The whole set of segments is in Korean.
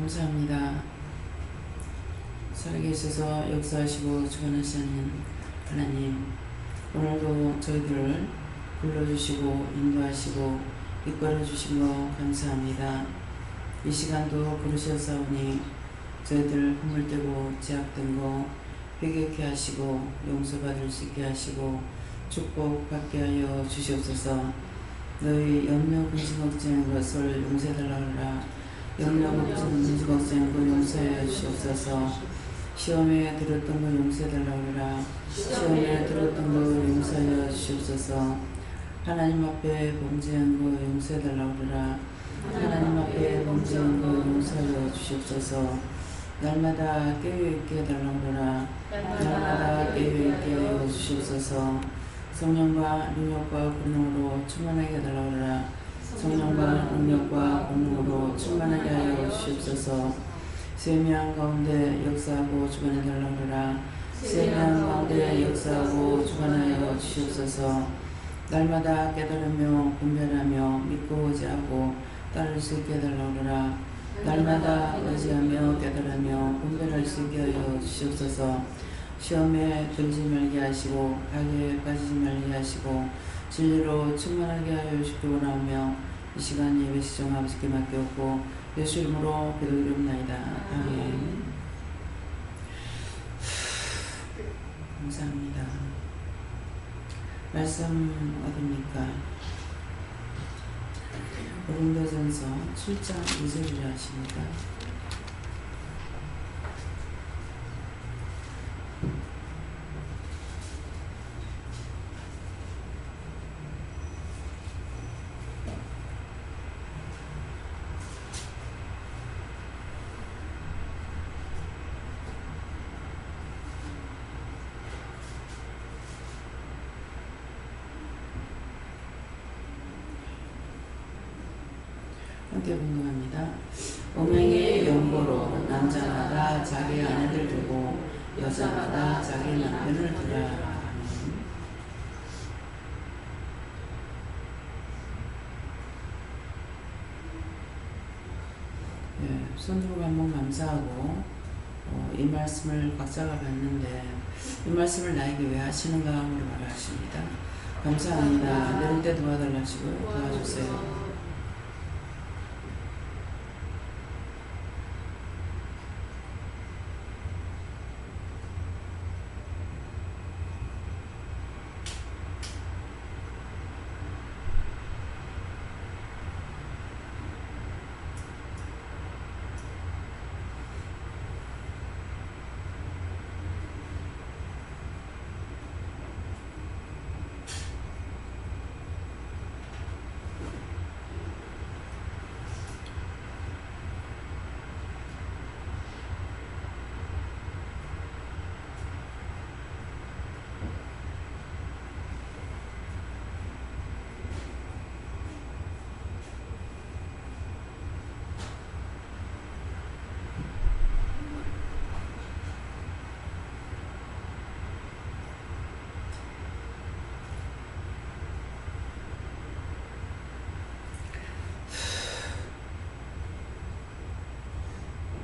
감사합니다. 살아계셔서 역사하시고 주관하시는 하나님, 오늘도 저희들을 불러주시고 인도하시고 이끌어주신 거 감사합니다. 이 시간도 부르셨사오니 저희들 허물되고 제약된 거 회개케 하시고 용서받을 수 있게 하시고 축복받게 하여 주시옵소서. 너희 염려 근심 걱정한 것을 용서해달라 하라. 염려 근심 걱정한 것 용서해 주시옵소서. 시험에 들었던 거 용서해달라 하라. 시험에 들었던 거 용서해 주시옵소서. 하나님 앞에 범죄한 거 용서해달라 하라. 하나님 앞에 범죄한 거 용서해 주시옵소서. 날마다 깨어있게 해달라 하라. 날마다 깨어있게 하여 주시옵소서. 성령과 능력과 권능으로 충만하게 해달라 하라. 성령과 능력과 권능으로 충만하게 하여 주시옵소서. 세미한 가운데 역사하고 주관해달라 하라. 세미한 가운데 역사하고 주관하여 주시옵소서. 날마다 깨달으며 분별하며 믿고 의지하고 따를 수 있게 해달라 하라. 날마다 의지하며 깨달으며 분별할 수 있게 하여 주시옵소서. 시험에 들지 말게 하시고 악에 빠지지 말게 하시고 진리로 충만하게 하여 주시기 원하오며 이 시간 예배 시청 아버지께 맡겼고 예수 이름으로 기도드립니다. 아멘. 감사합니다. 말씀 어딥니까? 고린도전서 7장 2절이라 하십니까? 함께 분노합니다. 음행의 연고로 남자마다 자기 아내를 두고 여자마다 자기 남편을 두라. 네, 손들고 한번 감사하고 이 말씀을 각자가 봤는데 이 말씀을 나에게 왜 하시는가 물어봐라 하십니다. 감사합니다. 내릴 때 도와달라 하시고요. 도와주세요.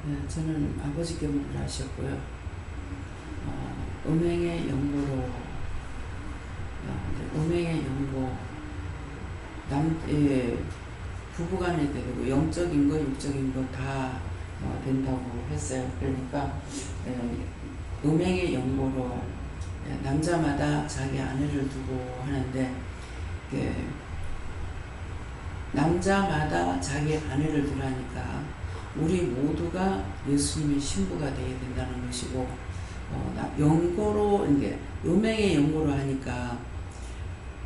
네, 저는 아버지께 물을 하셨고요. 음행의 연고로 음행의 연고 부부간에 되고 영적인 거 육적인 거 다 된다고 했어요. 그러니까 음행의 연고로 남자마다 자기 아내를 두고 하는데 남자마다 자기 아내를 두라니까 우리 모두가 예수님의 신부가 되어야 된다는 것이고 연고로 이제 음행의 연고로 하니까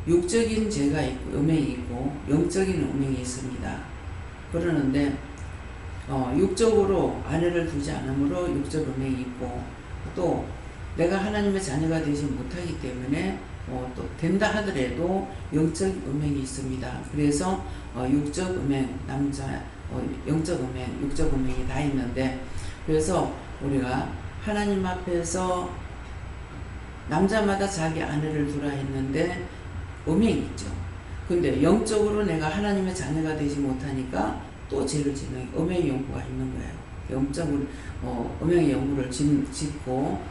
육적인 죄가 있고 음행이 있고 영적인 음행이 있습니다. 그러는데 육적으로 아내를 두지 않으므로 육적 음행이 있고 또 내가 하나님의 자녀가 되지 못하기 때문에 또 된다 하더라도 영적 음행이 있습니다. 그래서 육적 음행, 영적 음행, 육적 음행이 다 있는데 그래서 우리가 하나님 앞에서 남자마다 자기 아내를 두라 했는데 음행이 있죠. 근데 영적으로 내가 하나님의 자녀가 되지 못하니까 또 죄를 짓는 음행의 연고가 있는 거예요. 음적으로 음행의 연고를 짓고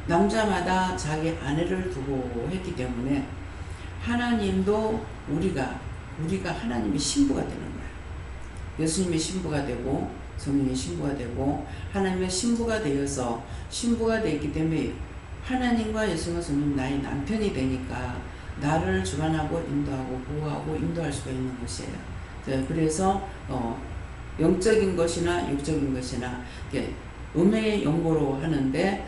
남자마다 자기 아내를 두고 했기 때문에 하나님도 우리가 하나님의 신부가 되는 거야. 예수님의 신부가 되고 성령의 신부가 되고 하나님의 신부가 되어서 신부가 되기 때문에 하나님과 예수님과 성령 나의 남편이 되니까 나를 주관하고 인도하고 보호하고 인도할 수가 있는 것이에요. 그래서 영적인 것이나 육적인 것이나 음행의 연고로 하는데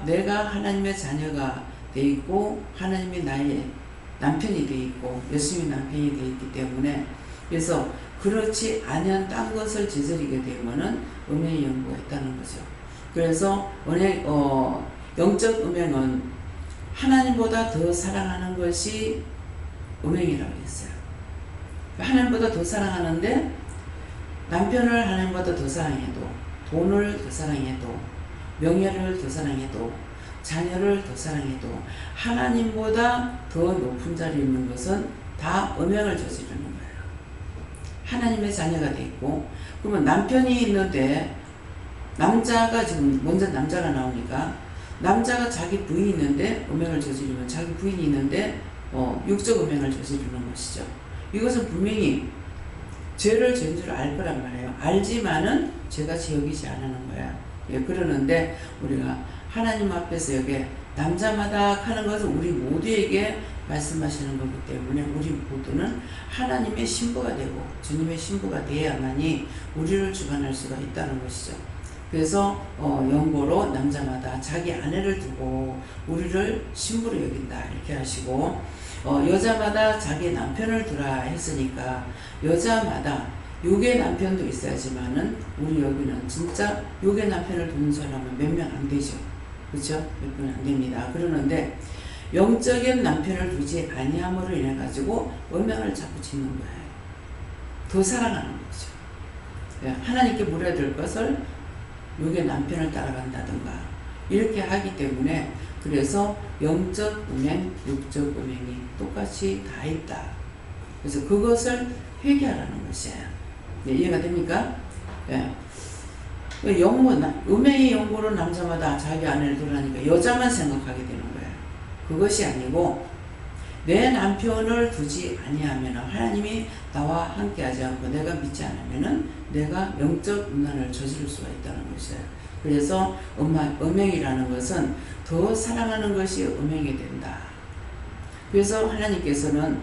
내가 하나님의 자녀가 돼 있고 하나님이 나의 남편이 돼 있고 예수님이 남편이 돼 있기 때문에 그래서 그렇지 않은 딴 것을 저지르게 되면은 음행의 연고가 있다는 거죠. 그래서 영적 음행은 하나님보다 더 사랑하는 것이 음행이라고 했어요. 하나님보다 더 사랑하는데 남편을 하나님보다 더 사랑해도 돈을 더 사랑해도 명예를 더 사랑해도 자녀를 더 사랑해도 하나님보다 더 높은 자리에 있는 것은 다 음행을 저지르는 거예요. 하나님의 자녀가 돼 있고 그러면 남편이 있는데 남자가 지금 먼저 남자가 나오니까 남자가 자기 부인이 있는데 음행을 저지르면 자기 부인이 있는데 육적 음행을 저지르는 것이죠. 이것은 분명히 죄를 지은 줄 알 거란 말이에요. 알지만은 죄같이 여기지 않는 거야. 예, 그러는데 우리가 하나님 앞에서 여기 남자마다 하는 것은 우리 모두에게 말씀하시는 거기 때문에 우리 모두는 하나님의 신부가 되고 주님의 신부가 되어야만이 우리를 주관할 수가 있다는 것이죠. 그래서 연고로 남자마다 자기 아내를 두고 우리를 신부로 여긴다 이렇게 하시고 여자마다 자기 남편을 두라 했으니까 여자마다 육의 남편도 있어야지만은 우리 여기는 진짜 육의 남편을 두는 사람은 몇 명 안 되죠. 그렇죠? 몇 명 안 됩니다. 그러는데 영적인 남편을 두지 아니함으로 인해 가지고 음행을 자꾸 짓는 거예요. 더 사랑하는 거죠. 하나님께 물어야 될 것을 육의 남편을 따라간다든가 이렇게 하기 때문에 그래서 영적 음행, 육적 음행이 똑같이 다 있다. 그래서 그것을 회개하라는 것이에요. 네, 이해가 됩니까? 네. 음행의 연고로 남자마다 자기 아내를 두라니까 여자만 생각하게 되는 거예요. 그것이 아니고 내 남편을 두지 아니하면 하나님이 나와 함께하지 않고 내가 믿지 않으면 내가 영적 음란을 저지를 수가 있다는 것이에요. 그래서 음행이라는 것은 더 사랑하는 것이 음행이 된다. 그래서 하나님께서는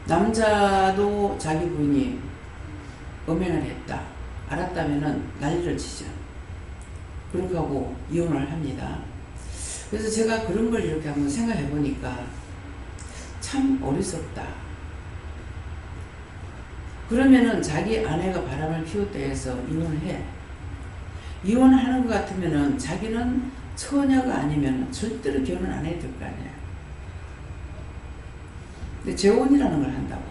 남자도 자기 부인이 음행을 했다 알았다면 난리를 치죠. 그렇게 하고 이혼을 합니다. 그래서 제가 그런 걸 이렇게 한번 생각해 보니까 참 어리석다. 그러면은 자기 아내가 바람을 피웠다 해서 이혼을 해. 이혼하는 것 같으면은 자기는 처녀가 아니면 절대로 결혼 안 해야 될 거 아니에요. 근데 재혼이라는 걸 한다고.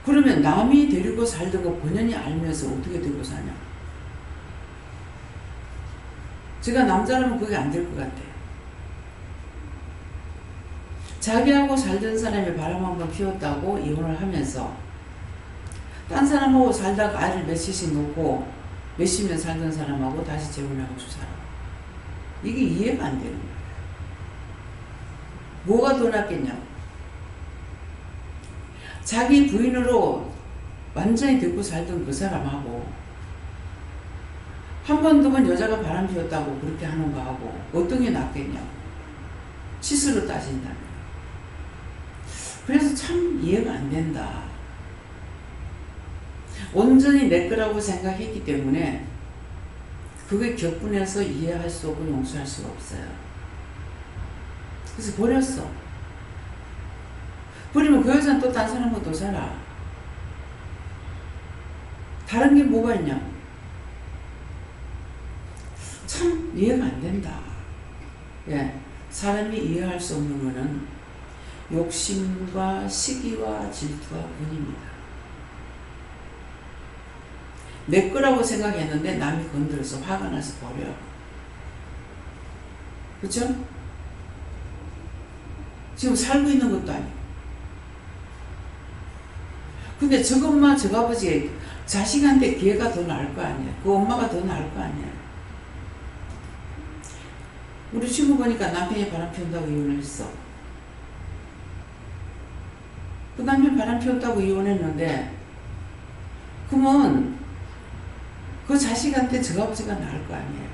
그러면 남이 데리고 살던 거 본연이 알면서 어떻게 데리고 사냐. 제가 남자라면 그게 안 될 것 같아요. 자기하고 살던 사람이 바람 한번 피웠다고 이혼을 하면서 딴 사람하고 살다가 아이를 몇십씩 놓고 몇십 년 살던 사람하고 다시 재혼하고 살아. 이게 이해가 안 되는 거예요. 뭐가 더 낫겠냐고. 자기 부인으로 완전히 듣고 살던 그 사람하고 한 번 두 번 여자가 바람 피웠다고 그렇게 하는 거하고 어떤 게 낫겠냐고. 치수로 따진다면. 그래서 참 이해가 안 된다. 온전히 내 거라고 생각했기 때문에 그게 격분해서 이해할 수 없고 용서할 수가 없어요. 그래서 버렸어. 버리면 그 여자는 또 다른 사람하고 또 살아. 다른 게 뭐가 있냐. 참 이해가 안 된다. 예, 사람이 이해할 수 없는 것은 욕심과 시기와 질투와 분입니다. 내 거라고 생각했는데 남이 건드려서 화가 나서 버려. 그렇죠? 지금 살고 있는 것도 아니고. 근데 저거 엄마 저거 아버지 자식한테 걔가 더 나을 거 아니야. 그 엄마가 더 나을 거 아니야. 우리 친구 보니까 남편이 바람 피운다고 이혼을 했어. 그 남편 바람 피웠다고 이혼했는데 그러면 그 자식한테 저 아버지가 나을 거 아니에요.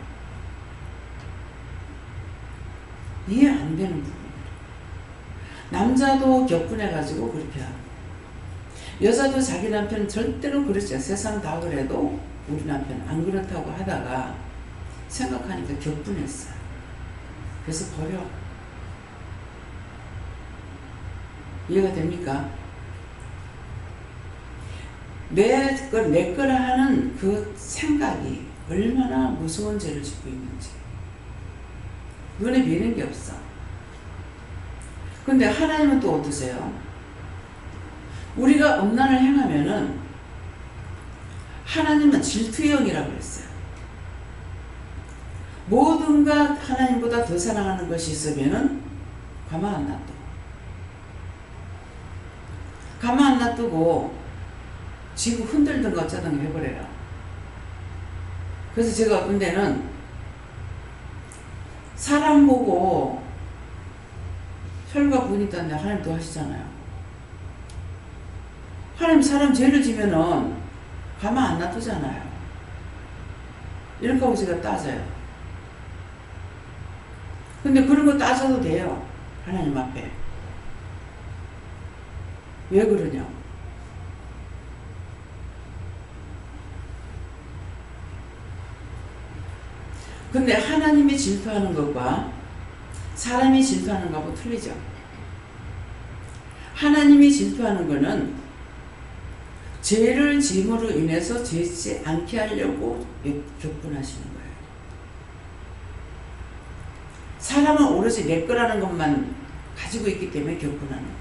이해 안 되는 부분이에요. 남자도 격분해가지고 그렇게 하고 여자도 자기 남편 절대로 그렇지. 세상 다 그래도 우리 남편 안 그렇다고 하다가 생각하니까 격분했어요. 그래서 버려. 이해가 됩니까? 내 거라 하는 그 생각이 얼마나 무서운 죄를 짓고 있는지 눈에 미는 게 없어. 근데 하나님은 또 어떠세요? 우리가 음란을 행하면은 하나님은 질투의 영이라고 그랬어요. 모든가 하나님보다 더 사랑하는 것이 있으면은 가만 안 놔둬. 가만 안 놔두고 지구 흔들든가 어쩌든가 해버려요. 그래서 제가 어떤 데는 사람 보고 혈과 분이 있다는데 하나님 또 하시잖아요. 하나님 사람 죄를 지면은 가만 안 놔두잖아요. 이렇게 하고 제가 따져요. 근데 그런 거 따져도 돼요. 하나님 앞에. 왜 그러냐? 근데 하나님이 질투하는 것과 사람이 질투하는 것하고 틀리죠. 하나님이 질투하는 것은 죄를 짐으로 인해서 죄지 않게 하려고 격분하시는 거예요. 사람은 오로지 내 거라는 것만 가지고 있기 때문에 격분하는 거예요.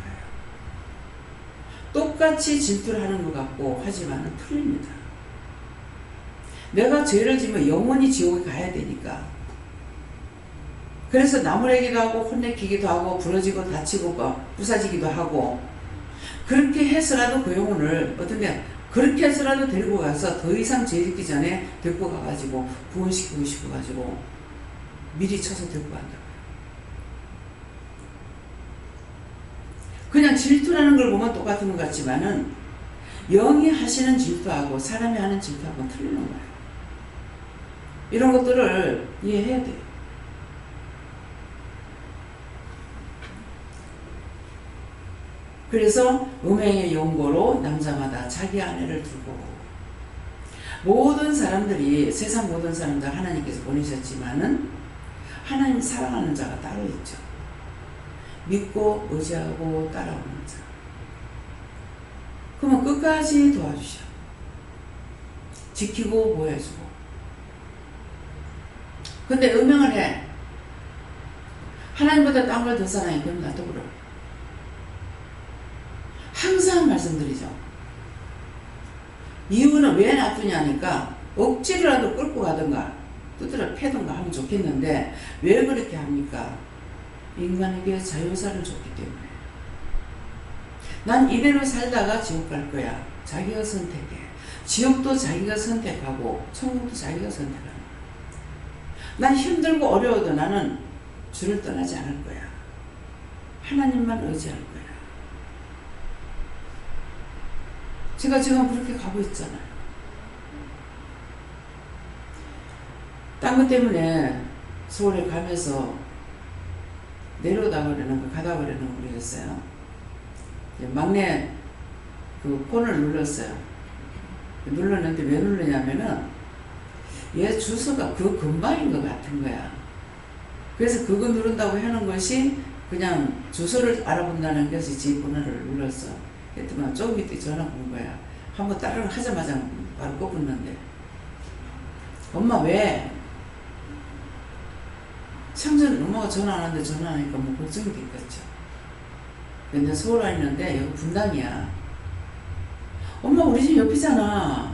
똑같이 질투를 하는 것 같고 하지만 틀립니다. 내가 죄를 지면 영원히 지옥에 가야 되니까. 그래서 나무래기도 하고 혼내키기도 하고 부러지고 다치고 부사지기도 하고 그렇게 해서라도 그 영혼을 어떤데 그렇게 해서라도 데리고 가서 더 이상 죄 짓기 전에 데리고 가가지고 구원시키고 싶어가지고 미리 쳐서 데리고 간다고요. 그냥 질투라는 걸 보면 똑같은 것 같지만은 영이 하시는 질투하고 사람이 하는 질투하고는 틀리는 거예요. 이런 것들을 이해해야 돼요. 그래서 음행의 용고로 남자마다 자기 아내를 두고 모든 사람들이 세상 모든 사람들 하나님께서 보내셨지만은 하나님 사랑하는 자가 따로 있죠. 믿고 의지하고 따라오는 자. 그러면 끝까지 도와주셔. 지키고 보호해주고. 근데 음행을 해. 하나님보다 딴 걸 더 사랑해. 그럼 나도 그래. 항상 말씀드리죠. 이유는 왜 놔두냐니까 억지로라도 끌고 가든가 두드려 패든가 하면 좋겠는데 왜 그렇게 합니까? 인간에게 자유사를 줬기 때문에. 난 이대로 살다가 지옥 갈 거야. 자기가 선택해. 지옥도 자기가 선택하고 천국도 자기가 선택하는 거야. 난 힘들고 어려워도 나는 주를 떠나지 않을 거야. 하나님만 의지할 거야. 제가 지금 그렇게 가고 있잖아요. 딴 것 때문에 서울에 가면서 내려오다 그러는 거, 가다 그러는 거 모르겠어요. 막내 그 폰을 눌렀어요. 눌렀는데 왜 눌렀냐면은 얘 주소가 그 근방인 것 같은 거야. 그래서 그거 누른다고 하는 것이 그냥 주소를 알아본다는 것이 제 번호를 눌렀어. 그랬더니 조금 이따 전화 온 거야. 한번 따르는 하자마자 바로 꼽았는데 엄마 왜? 참전 엄마가 전화 안 하는데 전화하니까 뭐 걱정이 됐겠죠. 근데 서울 와 있는데 여기 분당이야. 엄마 우리 집 옆이잖아.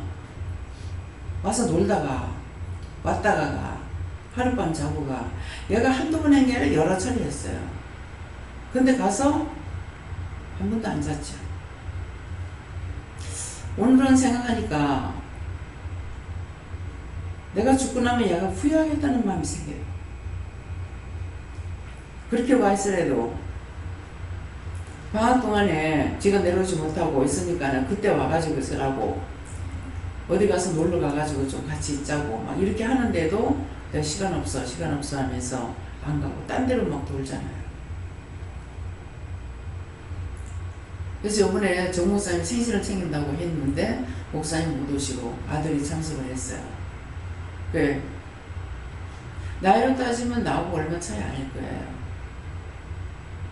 와서 놀다가 왔다가 가. 하룻밤 자고 가. 얘가 한두 번 한 게 아니라 여러 차례 했어요. 근데 가서 한 번도 안 잤죠. 오늘은 생각하니까 내가 죽고 나면 얘가 후회하겠다는 마음이 생겨요. 그렇게 와 있으래도 방학 동안에 지가 내려오지 못하고 있으니까 그때 와가지고 있으라고 어디 가서 놀러 가가지고 좀 같이 있자고 막 이렇게 하는데도 내가 시간 없어 하면서 안 가고 딴 데로 막 돌잖아요. 그래서 이번에 정 목사님 생신을 챙긴다고 했는데 목사님 못 오시고 아들이 참석을 했어요. 그래, 나이로 따지면 나하고 얼마 차이 아닐 거예요.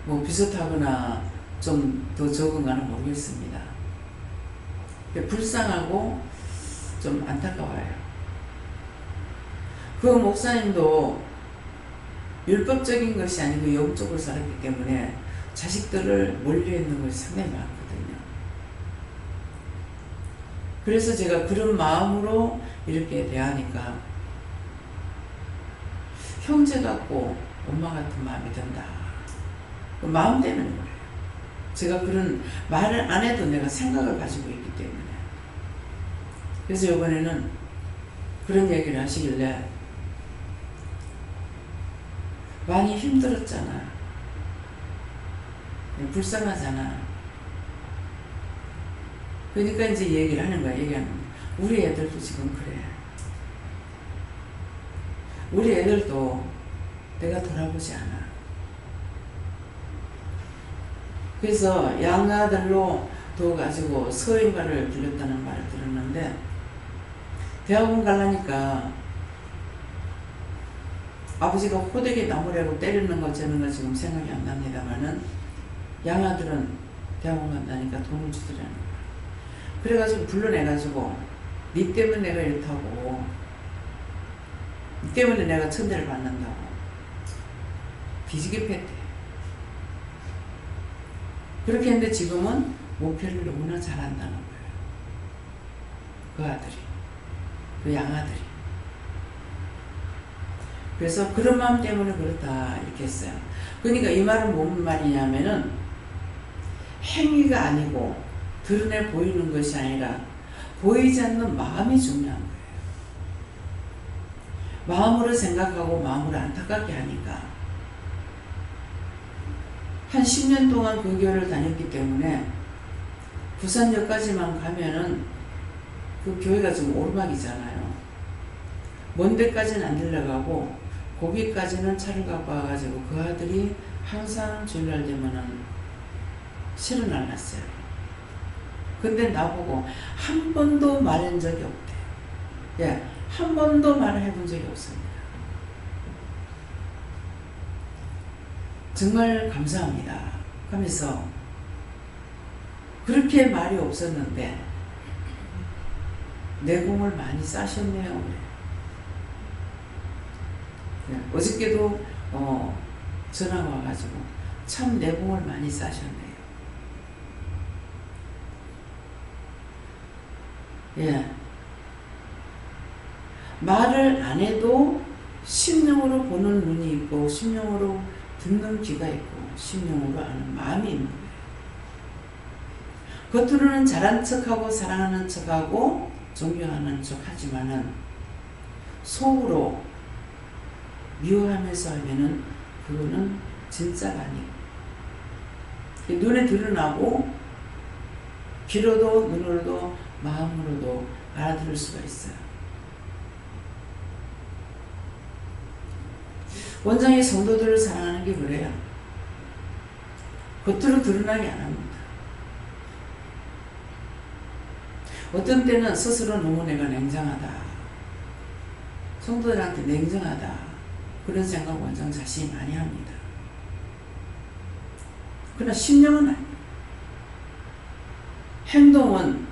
뭐 비슷하거나 좀 더 적은가는 모르겠습니다. 불쌍하고 좀 안타까워요. 그 목사님도 율법적인 것이 아니고 영적으로 살았기 때문에 자식들을 몰려있는 것이 상당히 많거든요. 그래서 제가 그런 마음으로 이렇게 대하니까 형제 같고 엄마 같은 마음이 든다. 그 마음 때문에 그래요. 제가 그런 말을 안 해도 내가 생각을 가지고 있기 때문에. 그래서 이번에는 그런 얘기를 하시길래 많이 힘들었잖아. 불쌍하잖아. 그러니까 이제 얘기를 하는 거야. 얘기하는 거야. 우리 애들도 지금 그래. 우리 애들도 내가 돌아보지 않아. 그래서 양아들로 둬가지고 서인가를 빌렸다는 말을 들었는데 대학원 가려니까 아버지가 호되게 나무라고 때리는 거 저는 거 지금 생각이 안 납니다만은 양아들은 대학원 간다니까 돈을 주더라는 거야. 그래가지고 불러내가지고 니 때문에 내가 이렇다고, 니 때문에 내가 천대를 받는다고 뒤지게 팼대. 그렇게 했는데 지금은 목표를 너무나 잘한다는 거예요. 그 아들이, 그 양아들이. 그래서 그런 마음 때문에 그렇다 이렇게 했어요. 그러니까 이 말은 뭔 말이냐면은 행위가 아니고 드러내 보이는 것이 아니라 보이지 않는 마음이 중요한 거예요. 마음으로 생각하고 마음으로 안타깝게 하니까 한 10년 동안 그 교회를 다녔기 때문에 부산역까지만 가면은 그 교회가 좀 오르막이잖아요. 먼 데까지는 안 들려가고 거기까지는 차를 갖고 와가지고 그 아들이 항상 주일날 되면은 실은 안 났어요. 근데 나보고 한 번도 말한 적이 없대. 예, 한 번도 말을 해본 적이 없습니다. 정말 감사합니다 하면서 그렇게 말이 없었는데 내공을 많이 쌓으셨네요. 네, 어저께도 전화가 와가지고 참 내공을 많이 쌓으셨네요. 예, 말을 안 해도 심령으로 보는 눈이 있고 심령으로 듣는 귀가 있고 심령으로 아는 마음이 있는 거예요. 겉으로는 잘한 척하고 사랑하는 척하고 존경하는 척 하지만은 속으로 미워하면서 하면은 그거는 진짜가 아니에요. 눈에 드러나고 귀로도 눈으로도 마음으로도 알아들을 수가 있어요. 원장이 성도들을 사랑하는 게 그래요. 겉으로 드러나게 안 합니다. 어떤 때는 스스로 너무 내가 냉정하다, 성도들한테 냉정하다, 그런 생각 원장 자신이 많이 합니다. 그러나 심령은 아니에요. 행동은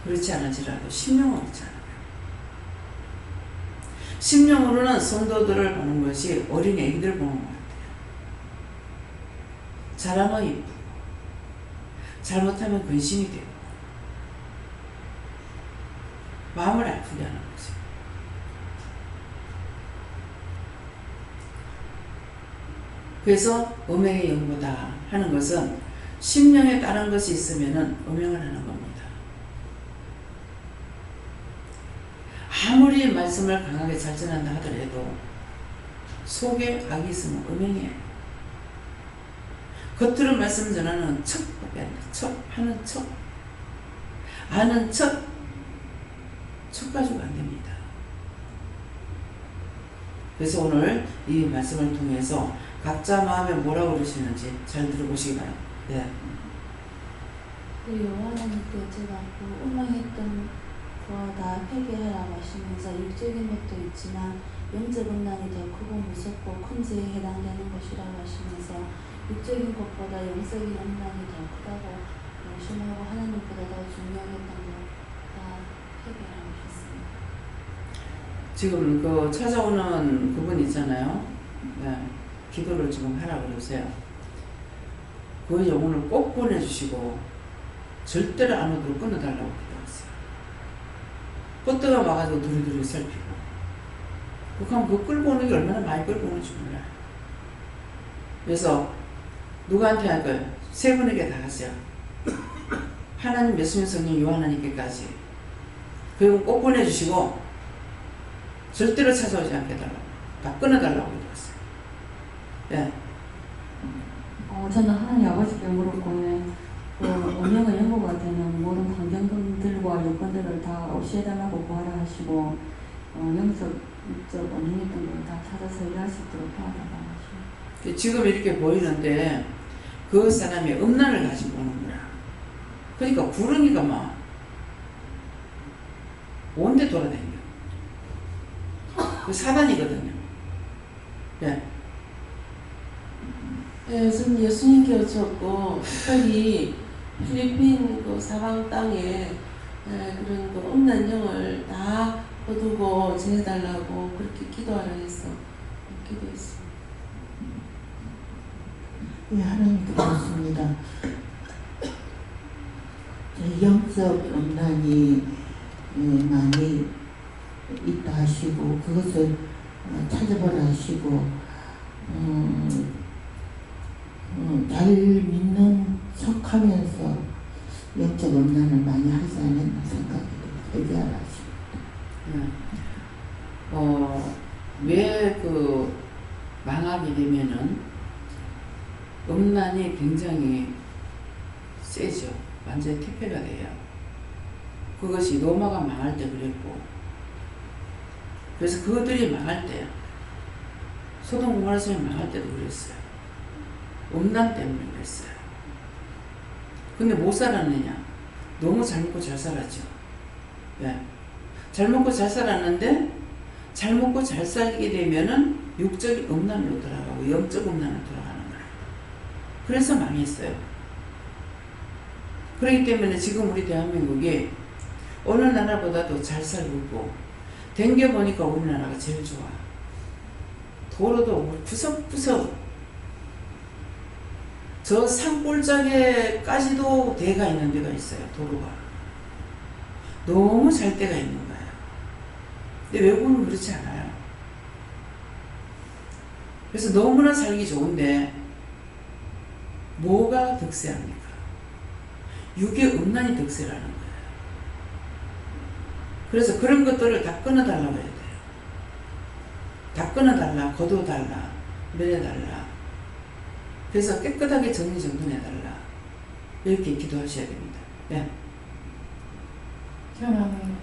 그렇지 않을지라도 심령은 없잖아요. 심령으로는 성도들을 보는 것이 어린 애기들 보는 것 같아요. 잘하면 이쁘고 잘못하면 근심이 되고 마음을 아프게 하는 거죠. 그래서 음행의 영보다 하는 것은 심령에 따른 것이 있으면 음행을 하는 겁니다. 아무리 말씀을 강하게 잘 전한다 하더라도 속에 악이 있으면 음행이에요. 겉으로 말씀 전하는 척밖에 안 돼. 척, 하는 척, 아는 척 가지고 안 됩니다. 그래서 오늘 이 말씀을 통해서 각자 마음에 뭐라고 그러시는지 잘 들어보시기 바랍니다. 네. 요한님께 제가 그 운명했던 거 다 회개하라고 하시면서 육적인 것도 있지만 영적 음란이 더 크고 무섭고 큰 죄에 해당되는 것이라고 하시면서 육적인 것보다 영적인 음란이 더 크다고 심하고 하나님보다 더 중요했던 거 다 회개하라고 하셨습니다. 지금 그 찾아오는 그분 있잖아요. 네. 기도를 지금 하라고 그러세요. 그 영혼을 꼭 보내주시고 절대로 안 오도록 끊어달라고 기도하세요. 꽃대가 와가지고 두리두리 살피고 그럼 그 끌고 오는 게 얼마나 많이 끌고 오는지 몰라요. 그래서 누구한테 할 거예요? 세 분에게 다 하세요. 하나님, 예수님, 성령, 요한하나님께까지. 그리고 꼭 보내주시고 절대로 찾아오지 않게 해달라고, 다 끊어달라고 기도했어요. 네. 저는 하나님 아버지께 물었고, 운명의 연구가 되는 모든 환경들과 여건들을 다 없애달라고 구하라 하시고, 영적, 육적, 운명했던 걸 다 찾아서 일할 수 있도록 도와달라고 하시고. 지금 이렇게 보이는데 그 사람이 음란을 가지고 오는구나. 그러니까 구렁이가 막 온데 돌아다녀. 그 사단이거든요. 네. 네, 저는 예수님께 여쭈었고 특별히 필리핀 그 사방 땅에 그런 그 음란 영을 다 거두고 지내달라고 그렇게 기도하라 해서 기도했습니다. 네, 하나님께 그렇습니다. 영적 음란이 많이 있다 하시고 그것을 찾아보라 하시고 잘 믿는 척하면서 영적 음란을 많이 하지 않았나 생각이 회개하라 하십니다. 왜 그 망하게 되면은 음란이 굉장히 세죠. 완전히 퇴폐가 돼요. 그것이 로마가 망할 때 그랬고, 그래서 그들이 망할 때, 소돔 고모라 성이 망할 때도 그랬어요. 음란 때문에 그랬어요. 근데 못 살았느냐? 너무 잘 먹고 잘 살았죠. 네. 잘 먹고 잘 살았는데 잘 먹고 잘 살게 되면은 육적인 음란으로 돌아가고 영적 음란으로 돌아가는 거예요. 그래서 망했어요. 그렇기 때문에 지금 우리 대한민국이 어느 나라보다도 잘 살고 있고 댕겨보니까 우리나라가 제일 좋아. 도로도 구석구석 저 산골짜기에까지도 대가 있는 데가 있어요. 도로가 너무 잘 데가 있는 거예요. 근데 외국은 그렇지 않아요. 그래서 너무나 살기 좋은데 뭐가 득세합니까? 육의 음란이 득세라는 거예요. 그래서 그런 것들을 다 끊어달라고 해야 돼요. 다 끊어달라, 거둬달라, 내려달라. 그래서 깨끗하게 정리정돈해달라. 이렇게 기도하셔야 됩니다. 네. 저는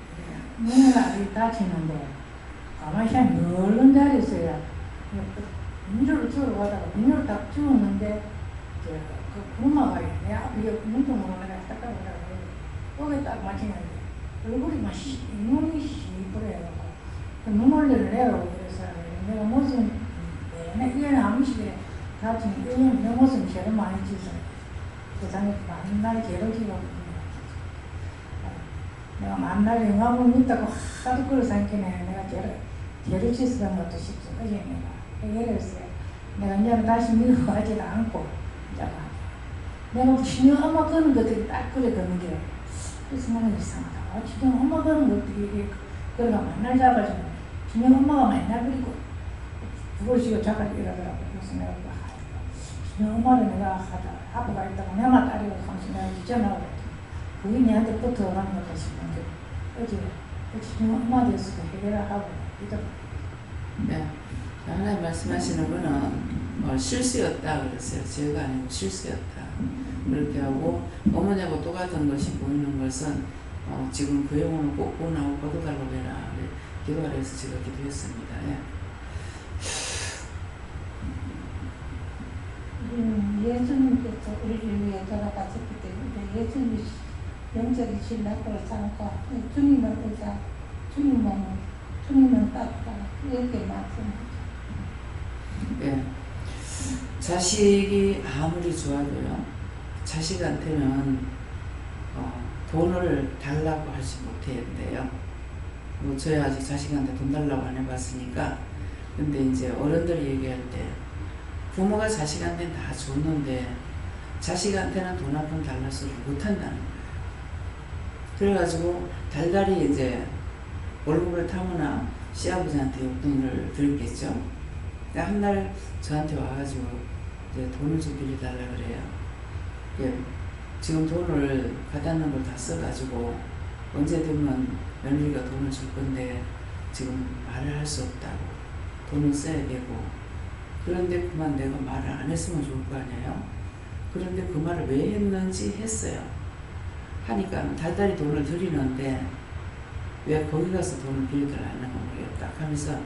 눈을 아직 다치는데 가만히 널른 자리에서야 비닐을 주러 가다가 비닐을 딱 주웠는데 그 구마가 내 앞에 문통으로 내가 딱 가보라고 거기에 딱 맞히는데 얼굴이 막 눈이 시퍼래갖고 그 눈물을 내라고 그래서 내가 무슨 내내 1년에 한 번씩 다친 1년 내 모습이 제일 많이 찢어요. 세상에 만날 제일 지고 내가 만날 영화를 믿다고 하도 그걸 생기네. 내가 죄를 짓었던 것도 싶어. 어제 내가 해결했어요. 내가 이제 다시 믿고 하지도 않고 이제 내가 신경 엄마 거는 것들이 딱 그래 거는 게 그래서 나는 이상하다. 신경 엄마 거는 것들이 그래가 만날 잡아주면 신경 엄마가 맨날 그리고 부러지고 잡아주고 이러더라고. 그래서 내가 신경 엄마를 내가 하다 아빠가 있다고 내가 딸이고 하면서 내가 전화를 그게 내한테 붙어가는 것도 싶은데 어제 지금 엄마 돼서도 해결을 하고 믿어. 네. 하나님 말씀하시는 거는 실수였다 그랬어요. 죄가 아니고 실수였다. 그렇게 하고 어머니하고 똑같은 것이 보이는 것은 지금 그 영혼을 꼭 구원하고 거둬달라고 해라. 기도하라 해서 제가 기도했습니다. 예. 예수님께서 우리를 위해 돌아가셨기 때문에 예수님이 영적인 신학을 삼고 주님은 의자, 주님은 따뜻하 이렇게 말씀하죠. 예. 자식이 아무리 좋아도요, 자식한테는 돈을 달라고 하지 못해야 뭐 저야 아직 자식한테 돈 달라고 안 해봤으니까. 근데 이제 어른들이 얘기할 때 부모가 자식한테는 다 줬는데 자식한테는 돈 한 푼 달라 소리를 못 한다는 거예요. 그래가지고 달달이 이제 월급을 타거나 시아버지한테 용돈을 드렸겠죠. 근데 한 날 저한테 와가지고 이제 돈을 좀 빌려달라 그래요. 예, 지금 돈을 갖다는 걸 다 써가지고 언제 되면 며느리가 돈을 줄 건데 지금 말을 할 수 없다고, 돈을 써야 되고. 그런데 그만 내가 말을 안 했으면 좋을 거 아니에요. 그런데 그 말을 왜 했는지 했어요. 하니까 달달이 돈을 드리는데 왜 거기 가서 돈을 빌려달라는 거예요. 딱 하면서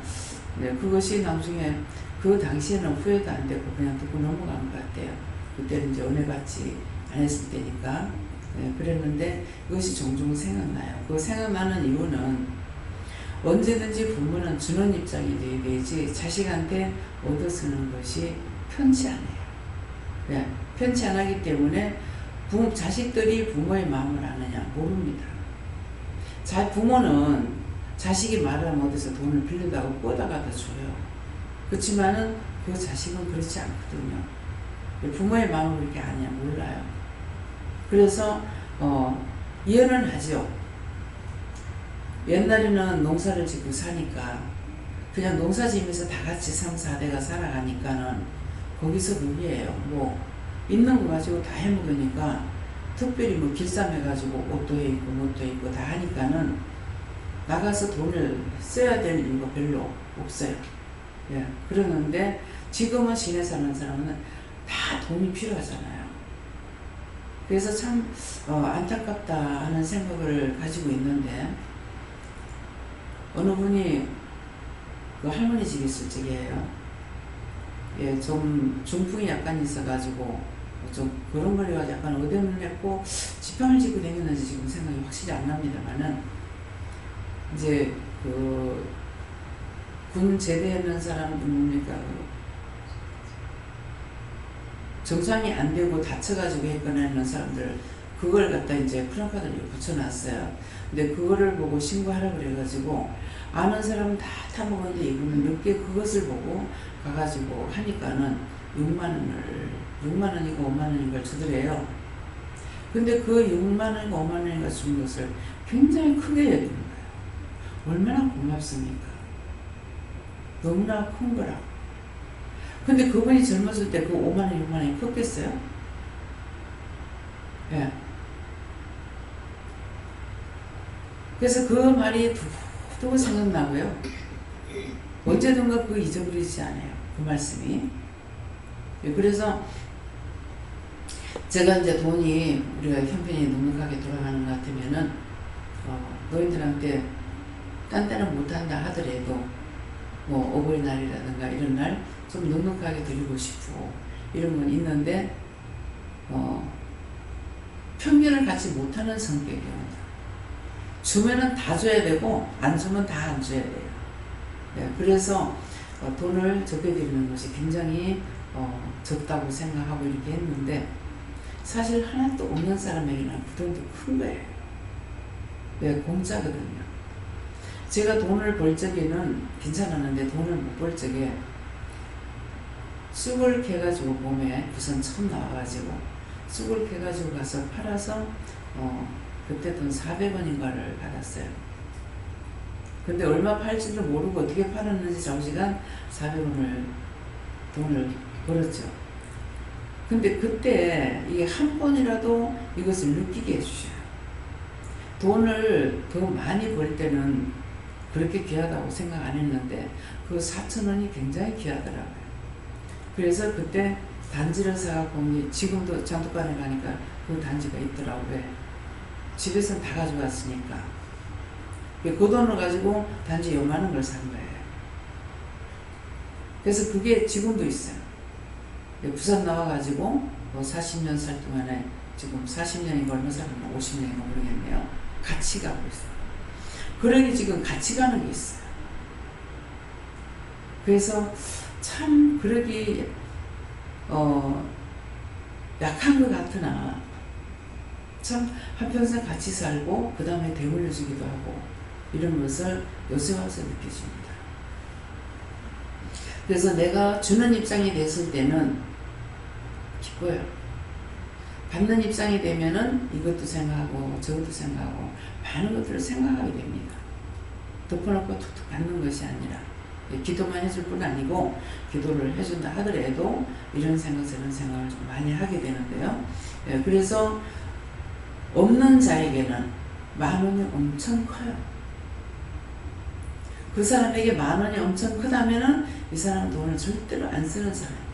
네, 그것이 나중에 그 당시에는 후회도 안 되고 그냥 듣고 넘어간 것 같아요. 그때는 이제 은혜받지 안 했을 때니까. 네, 그랬는데 그것이 종종 생각나요. 그 생각나는 이유는 언제든지 부모는 주는 입장이 돼야 되지 자식한테 얻어쓰는 것이 편치 않아요. 네, 편치 않기 때문에 자식들이 부모의 마음을 아느냐 모릅니다. 부모는 자식이 말하면 어디서 돈을 빌려다고 꼬다가다 줘요. 그렇지만은 그 자식은 그렇지 않거든요. 부모의 마음을 그렇게 아냐 몰라요. 그래서 이해는 하죠. 옛날에는 농사를 짓고 사니까 그냥 농사 지으면서 다 같이 3, 4대가 살아가니까는 거기서 누구예요. 뭐 있는 거 가지고 다 해먹으니까 특별히 뭐 길쌈해가지고 옷도 해입고 뭣도 해입고 다 하니까는 나가서 돈을 써야 되는 이유가 별로 없어요. 예, 그러는데 지금은 시내 사는 사람은 다 돈이 필요하잖아요. 그래서 참 안타깝다 하는 생각을 가지고 있는데 어느 분이 그 할머니 집에 있을 적이에요. 예, 좀 중풍이 약간 있어가지고 좀 그런 거리가 약간 어려움을 했고 지팡이를 짚고 다녔는지 지금 생각이 확실히 안 납니다만은 이제 그 군 제대하는 사람 뭡니까 정상이 안 되고 다쳐가지고 했거나 하는 사람들 그걸 갖다 이제 프랑카드를 붙여놨어요. 근데 그거를 보고 신고하라 그래가지고 아는 사람은 다 타먹었는데 이분은 늦게 그것을 보고 가가지고 하니까는 6만원이고 5만원인가 주더래요. 근데 그 6만원이고 5만원인가 준 것을 굉장히 크게 여기는 거예요. 얼마나 고맙습니까? 너무나 큰 거라. 근데 그분이 젊었을 때 그 5만원, 6만원이 컸겠어요? 예. 그래서 그 말이 두고 생각나고요. 언제든가 그거 잊어버리지 않아요. 그 말씀이. 예, 그래서 제가 이제 돈이 우리가 형편이 넉넉하게 돌아가는 것 같으면은 노인들한테 딴 데는 못한다 하더라도 뭐 어버이날이라든가 이런 날 좀 넉넉하게 드리고 싶고 이런 건 있는데 평균을 갖지 못하는 성격이에요. 주면은 다 줘야 되고 안 주면 다 안 줘야 돼요. 네, 그래서 돈을 적게 드리는 것이 굉장히 적다고 생각하고 이렇게 했는데 사실 하나도 없는 사람에게는 그 돈도 큰 거예요. 왜? 공짜거든요. 제가 돈을 벌 적에는 괜찮았는데 돈을 못 벌 적에 쑥을 캐가지고 몸에 부산 처음 나와가지고 쑥을 캐가지고 가서 팔아서 그때 돈 400원인가를 받았어요. 근데 얼마 팔지도 모르고 어떻게 팔았는지 장시간 400원을 돈을 벌었죠. 근데 그때 이게 한 번이라도 이것을 느끼게 해주셔요. 돈을 더 많이 벌 때는 그렇게 귀하다고 생각 안 했는데 그 4,000원이 굉장히 귀하더라고요. 그래서 그때 단지를 사갖고 지금도 장독관에 가니까 그 단지가 있더라고요. 집에서는 다 가져갔으니까. 그 돈을 가지고 단지 요만한 걸 산 거예요. 그래서 그게 지금도 있어요. 부산 나와가지고 뭐 40년 살 동안에 지금 40년인가 얼마 살았나 50년인가 모르겠네요. 같이 가고 있어요. 그러니 지금 같이 가는 게 있어요. 그래서 참 그러기 약한 것 같으나 참 한평생 같이 살고 그 다음에 대물려주기도 하고 이런 것을 요새 와서 느껴집니다. 그래서 내가 주는 입장이 됐을 때는 기뻐요. 받는 입장이 되면은 이것도 생각하고 저것도 생각하고 많은 것들을 생각하게 됩니다. 덮어놓고 툭툭 받는 것이 아니라 기도만 해줄 뿐 아니고 기도를 해준다 하더라도 이런 생각 저런 생각을 좀 많이 하게 되는데요. 그래서 없는 자에게는 10,000원이 엄청 커요. 그 사람에게 10,000원이 엄청 크다면은 이 사람은 돈을 절대로 안 쓰는 사람이에요.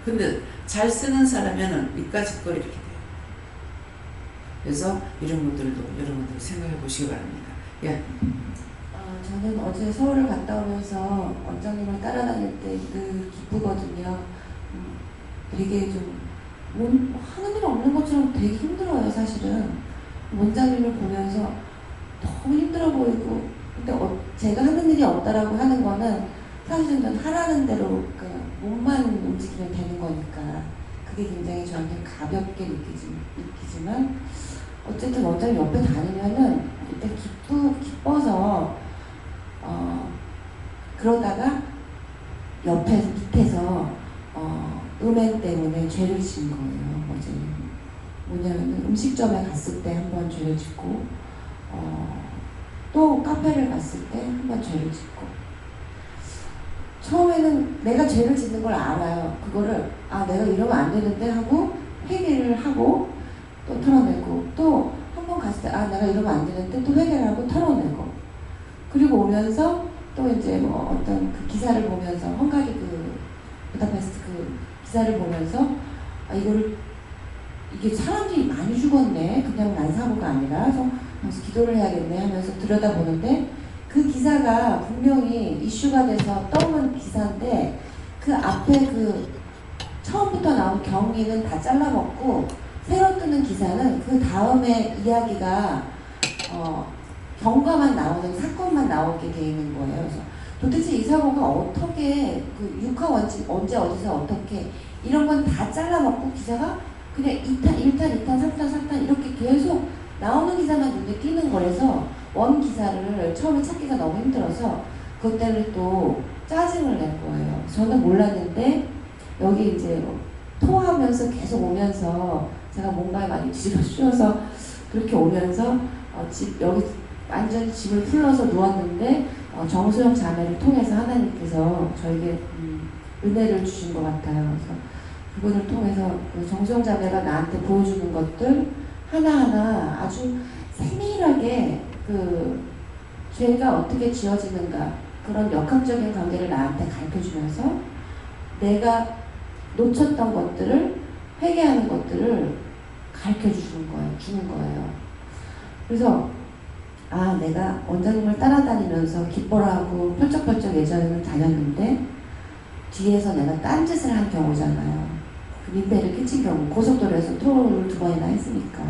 근데 잘 쓰는 사람에는 이까짓 거 이렇게 돼요. 그래서 이런 것들도 여러분들 생각해 보시기 바랍니다. 예. 저는 어제 서울을 갔다 오면서 원장님을 따라다닐 때 늘 기쁘거든요. 되게 좀 하는 일 없는 것처럼 되게 힘들어요, 사실은. 원장님을 보면서 너무 힘들어 보이고, 근데 제가 하는 일이 없다라고 하는 거는 사실은 전 하라는 대로 몸만 움직이면 되는 거니까 그게 굉장히 저한테 가볍게 느끼지만 어쨌든 원장님 옆에 다니면은 일단 기뻐서 그러다가 밑에서 음행 때문에 죄를 지은 거예요. 어제 뭐냐면 음식점에 갔을 때 한 번 죄를 짓고 또 카페를 갔을 때 한 번 죄를 짓고 처음에는 내가 죄를 짓는 걸 알아요. 그거를 내가 이러면 안 되는데 하고 회개를 하고 또 털어내고 또 한 번 갔을 때 내가 이러면 안 되는데 또 회개를 하고 털어내고 그리고 오면서 또 이제 뭐 어떤 그 기사를 보면서 헝가리 부다페스트 그 기사를 보면서 이게 사람들이 많이 죽었네. 그냥 난사고가 아니라 그래서 기도를 해야겠네 하면서 들여다보는데 그 기사가 분명히 이슈가 돼서 떠오른 기사인데 그 앞에 처음부터 나온 경위는 다 잘라먹고 새로 뜨는 기사는 그 다음에 이야기가 경과만 나오는 사건만 나오게 돼 있는 거예요. 그래서 도대체 이 사고가 어떻게 육하 원칙 언제 어디서 어떻게 이런 건 다 잘라먹고 기사가 그냥 2탄, 1탄, 2탄, 3탄, 4탄 이렇게 계속 나오는 기사만 눈에 띄는 거라서 원 기사를 처음에 찾기가 너무 힘들어서 그것 때문에 또 짜증을 낸 거예요. 저는 몰랐는데 여기 이제 토하면서 계속 오면서 제가 뭔가에 많이 뒤집어 씌워서 그렇게 오면서 여기 완전히 짐을 풀러서 누웠는데 정수영 자매를 통해서 하나님께서 저에게 은혜를 주신 것 같아요. 그래서 그분을 통해서 정수영 자매가 나한테 보여주는 것들 하나하나 아주 세밀하게 죄가 어떻게 지어지는가 그런 역학적인 관계를 나한테 가르쳐주면서 내가 놓쳤던 것들을 회개하는 것들을 주는 거예요. 그래서 내가 원장님을 따라다니면서 기뻐라하고 펄쩍펄쩍 예전에는 다녔는데 뒤에서 내가 딴짓을 한 경우잖아요. 민폐를 끼친 경우 고속도로에서 토를 2번이나 했으니까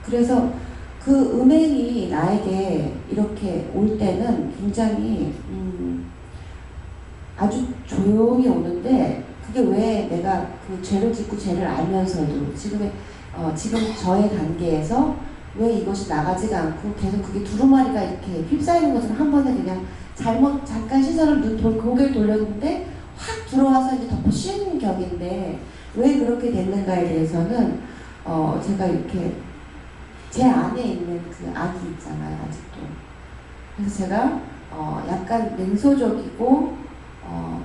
그래서 그 음행이 나에게 이렇게 올 때는 굉장히 아주 조용히 오는데 그게 왜 내가 그 죄를 짓고 죄를 알면서도 지금 저의 단계에서 왜 이것이 나가지가 않고 계속 그게 두루마리가 이렇게 휩싸이는 것을 한 번에 그냥 잠깐 시선을 고개를 돌렸는데 확 들어와서 이제 덮어 씌우는 격인데 왜 그렇게 됐는가에 대해서는 제가 이렇게 제 안에 있는 그 악이 있잖아요, 아직도. 그래서 제가 약간 냉소적이고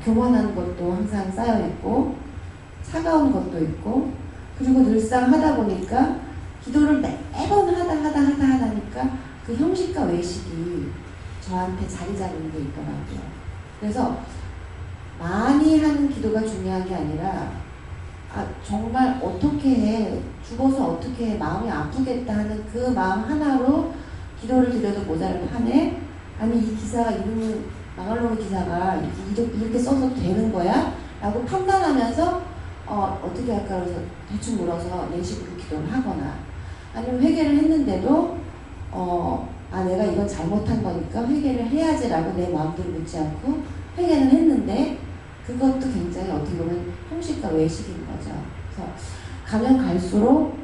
교만한 것도 항상 쌓여 있고 차가운 것도 있고 그리고 늘상 하다 보니까 기도를 매번 하다니까 그 형식과 외식이 저한테 자리 잡은 게 있더라고요. 그래서 많이 하는 기도가 중요한 게 아니라 정말 어떻게 해, 죽어서 어떻게 해, 마음이 아프겠다 하는 그 마음 하나로 기도를 드려도 모자랄 판에 아니 이 기사가 이름을 마갈로그 기사가 이렇게 써서 되는 거야? 라고 판단하면서 어떻게 할까 그래서 대충 물어서 내식으로 기도를 하거나 아니면 회개를 했는데도 내가 이건 잘못한 거니까 회개를 해야지 라고 내 마음대로 묻지 않고 회개는 했는데 그것도 굉장히 어떻게 보면 형식과 외식인 거죠. 그래서 가면 갈수록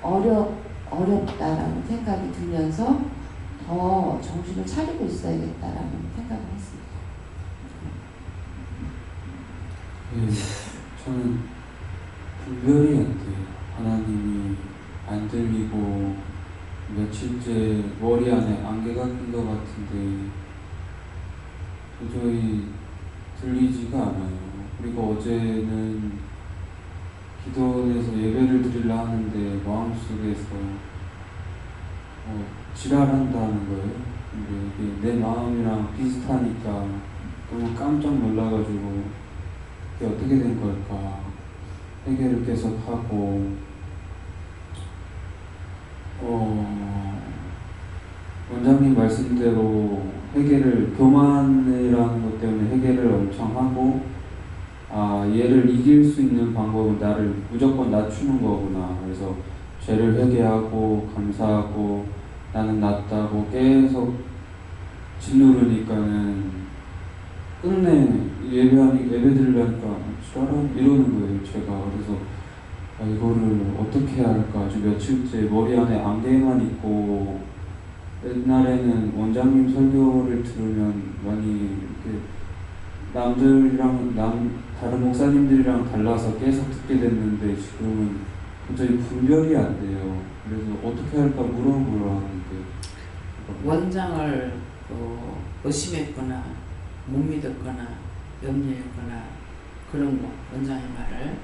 어렵다라는 생각이 들면서 더 정신을 차리고 있어야겠다라는 생각을 했습니다. 네, 저는 분별이 안 돼요. 하나님이 안 들리고 며칠째 머리 안에 안개가 낀 것 같은데 도저히 들리지가 않아요. 그리고 어제는 기도원에서 예배를 드리려 하는데 마음속에서 지랄한다는 거예요. 근데 이게 내 마음이랑 비슷하니까 너무 깜짝 놀라가지고 이게 어떻게 된 걸까 회개를 계속 하고 원장님 말씀대로 회개를 교만이라는 것 때문에 회개를 엄청 하고 얘를 이길 수 있는 방법은 나를 무조건 낮추는 거구나. 그래서 죄를 회개하고 감사하고 나는 낫다고 계속 짓누르니까는 끝내 예배 드리려니까 지랄한 이러는 거예요. 제가 그래서 이거를 어떻게 해야 할까. 아주 며칠째 머리 안에 안개만 있고 옛날에는 원장님 설교를 들으면 많이 이렇게 다른 목사님들이랑 달라서 계속 듣게 됐는데 지금은 도저히 분별이 안 돼요. 그래서 어떻게 할까 물어보려 하는데 원장을 의심했거나 못 믿었거나 염려했거나 그런 거 원장의 말을.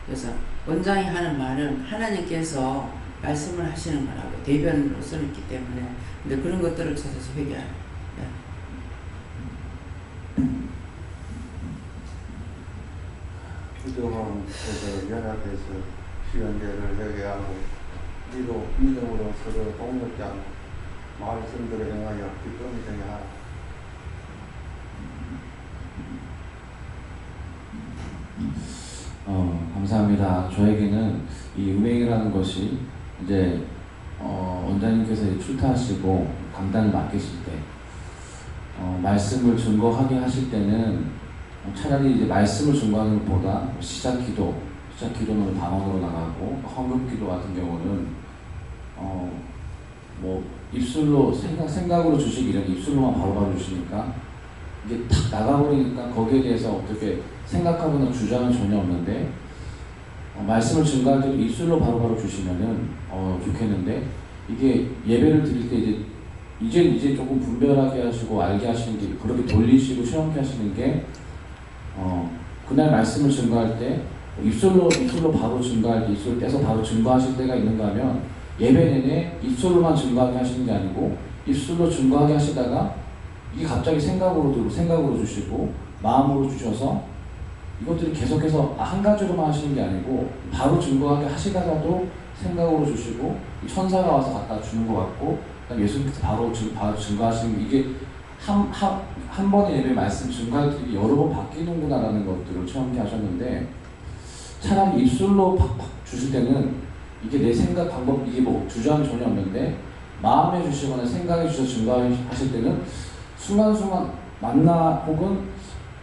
그래서 원장이 하는 말은 하나님께서 말씀을 하시는 거라고 대변으로 써있기 때문에 근데 그런 것들을 찾아서 회개하라. 기도원에서 연합해서 시연제를 회개하고 믿음으로 서로 동력지 않고 말씀대로 행하여 기쁨이 되게 하라. 감사합니다. 저에게는 이 은행이라는 것이 이제 원장님께서 출타하시고 강단을 맡기실 때 말씀을 증거하게 하실 때는 차라리 이제 말씀을 증거하는 것보다 시작 기도는 방언으로 나가고 헌금기도 같은 경우는 뭐 입술로 생각으로 주시기는 입술로만 바로바로 주시니까 이게 탁 나가버리니까 거기에 대해서 어떻게 생각하거나 주장은 전혀 없는데 말씀을 증거할 때도 입술로 바로바로 주시면은 좋겠는데 이게 예배를 드릴 때 이제 조금 분별하게 하시고 알게 하시는 게 그렇게 돌리시고 체험케 하시는 게 그날 말씀을 증거할 때 입술로 바로 증거할 때 입술을 떼서 바로 증거하실 때가 있는가 하면 예배 내내 입술로만 증거하게 하시는 게 아니고 입술로 증거하게 하시다가 이게 갑자기 생각으로 주시고 마음으로 주셔서 이것들이 계속해서 한 가지로만 하시는 게 아니고 바로 증거하게 하시다가도 생각으로 주시고 천사가 와서 갖다 주는 것 같고 그다음 예수님께서 바로 증거하시는 게 이게 한 번의 예배 말씀 증거할 때 여러 번 바뀌는구나라는 것들을 체험케 하셨는데 차라리 입술로 팍팍 주실 때는 이게 내 생각 방법 이게 뭐 주저함이 전혀 없는데 마음에 주시거나 생각에 주셔서 증거하실 때는 순간순간 맞나 혹은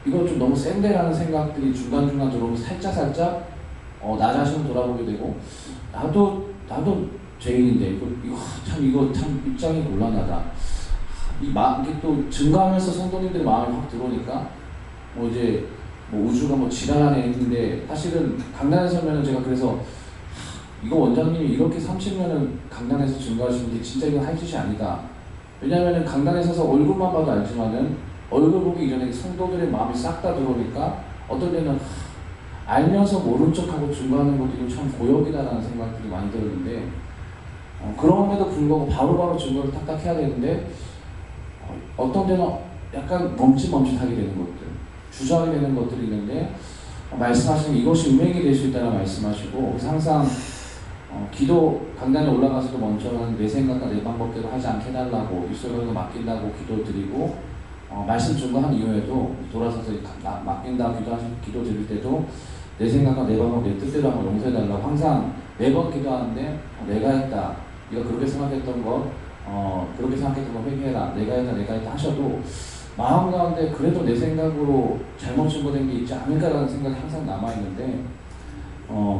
이거 좀 너무 센데라는 생각들이 중간중간 들어오면 살짝 나 자신을 돌아보게 되고 나도 죄인인데 이거 참 입장이 곤란하다. 이게 또 증거하면서 성도님들의 마음이 확 들어오니까 이제 우주가 지랄하네 했는데 사실은 강단에 서면은 제가 그래서 이거 원장님이 이렇게 30년을 강단에서 증거하시는 게 진짜 이건 할 짓이 아니다. 왜냐면은 강단에 서서 얼굴만 봐도 알지만은 얼굴 보기 이전에 성도들의 마음이 싹 다 들어오니까 어떤 때는 알면서 모른 척하고 증거하는 것들이 참 고역이다라는 생각들이 많이 들었는데 그럼에도 불구하고 바로바로 증거를 탁탁 해야 되는데 어떤 데는 약간 멈칫멈칫하게 되는 것들, 주저하게 되는 것들이 있는데 말씀하시는 이것이 은행이 될 수 있다는 말씀하시고 그래서 항상 기도 강단에 올라가서도 먼저는 내 생각과 내 방법대로 하지 않게 해달라고 입술로 맡긴다고 기도드리고 말씀 증거한 이후에도 돌아서서 맡긴다 기도 드릴 때도 내 생각과 내 방법 내 뜻대로 한번 용서해달라고 항상 매번 기도하는데 내가 했다 네가 그렇게 생각했던 것 그렇게 생각했던 거 회개해라 내가 했다 하셔도 마음 가운데 그래도 내 생각으로 잘못 증거된 게 있지 않을까라는 생각이 항상 남아있는데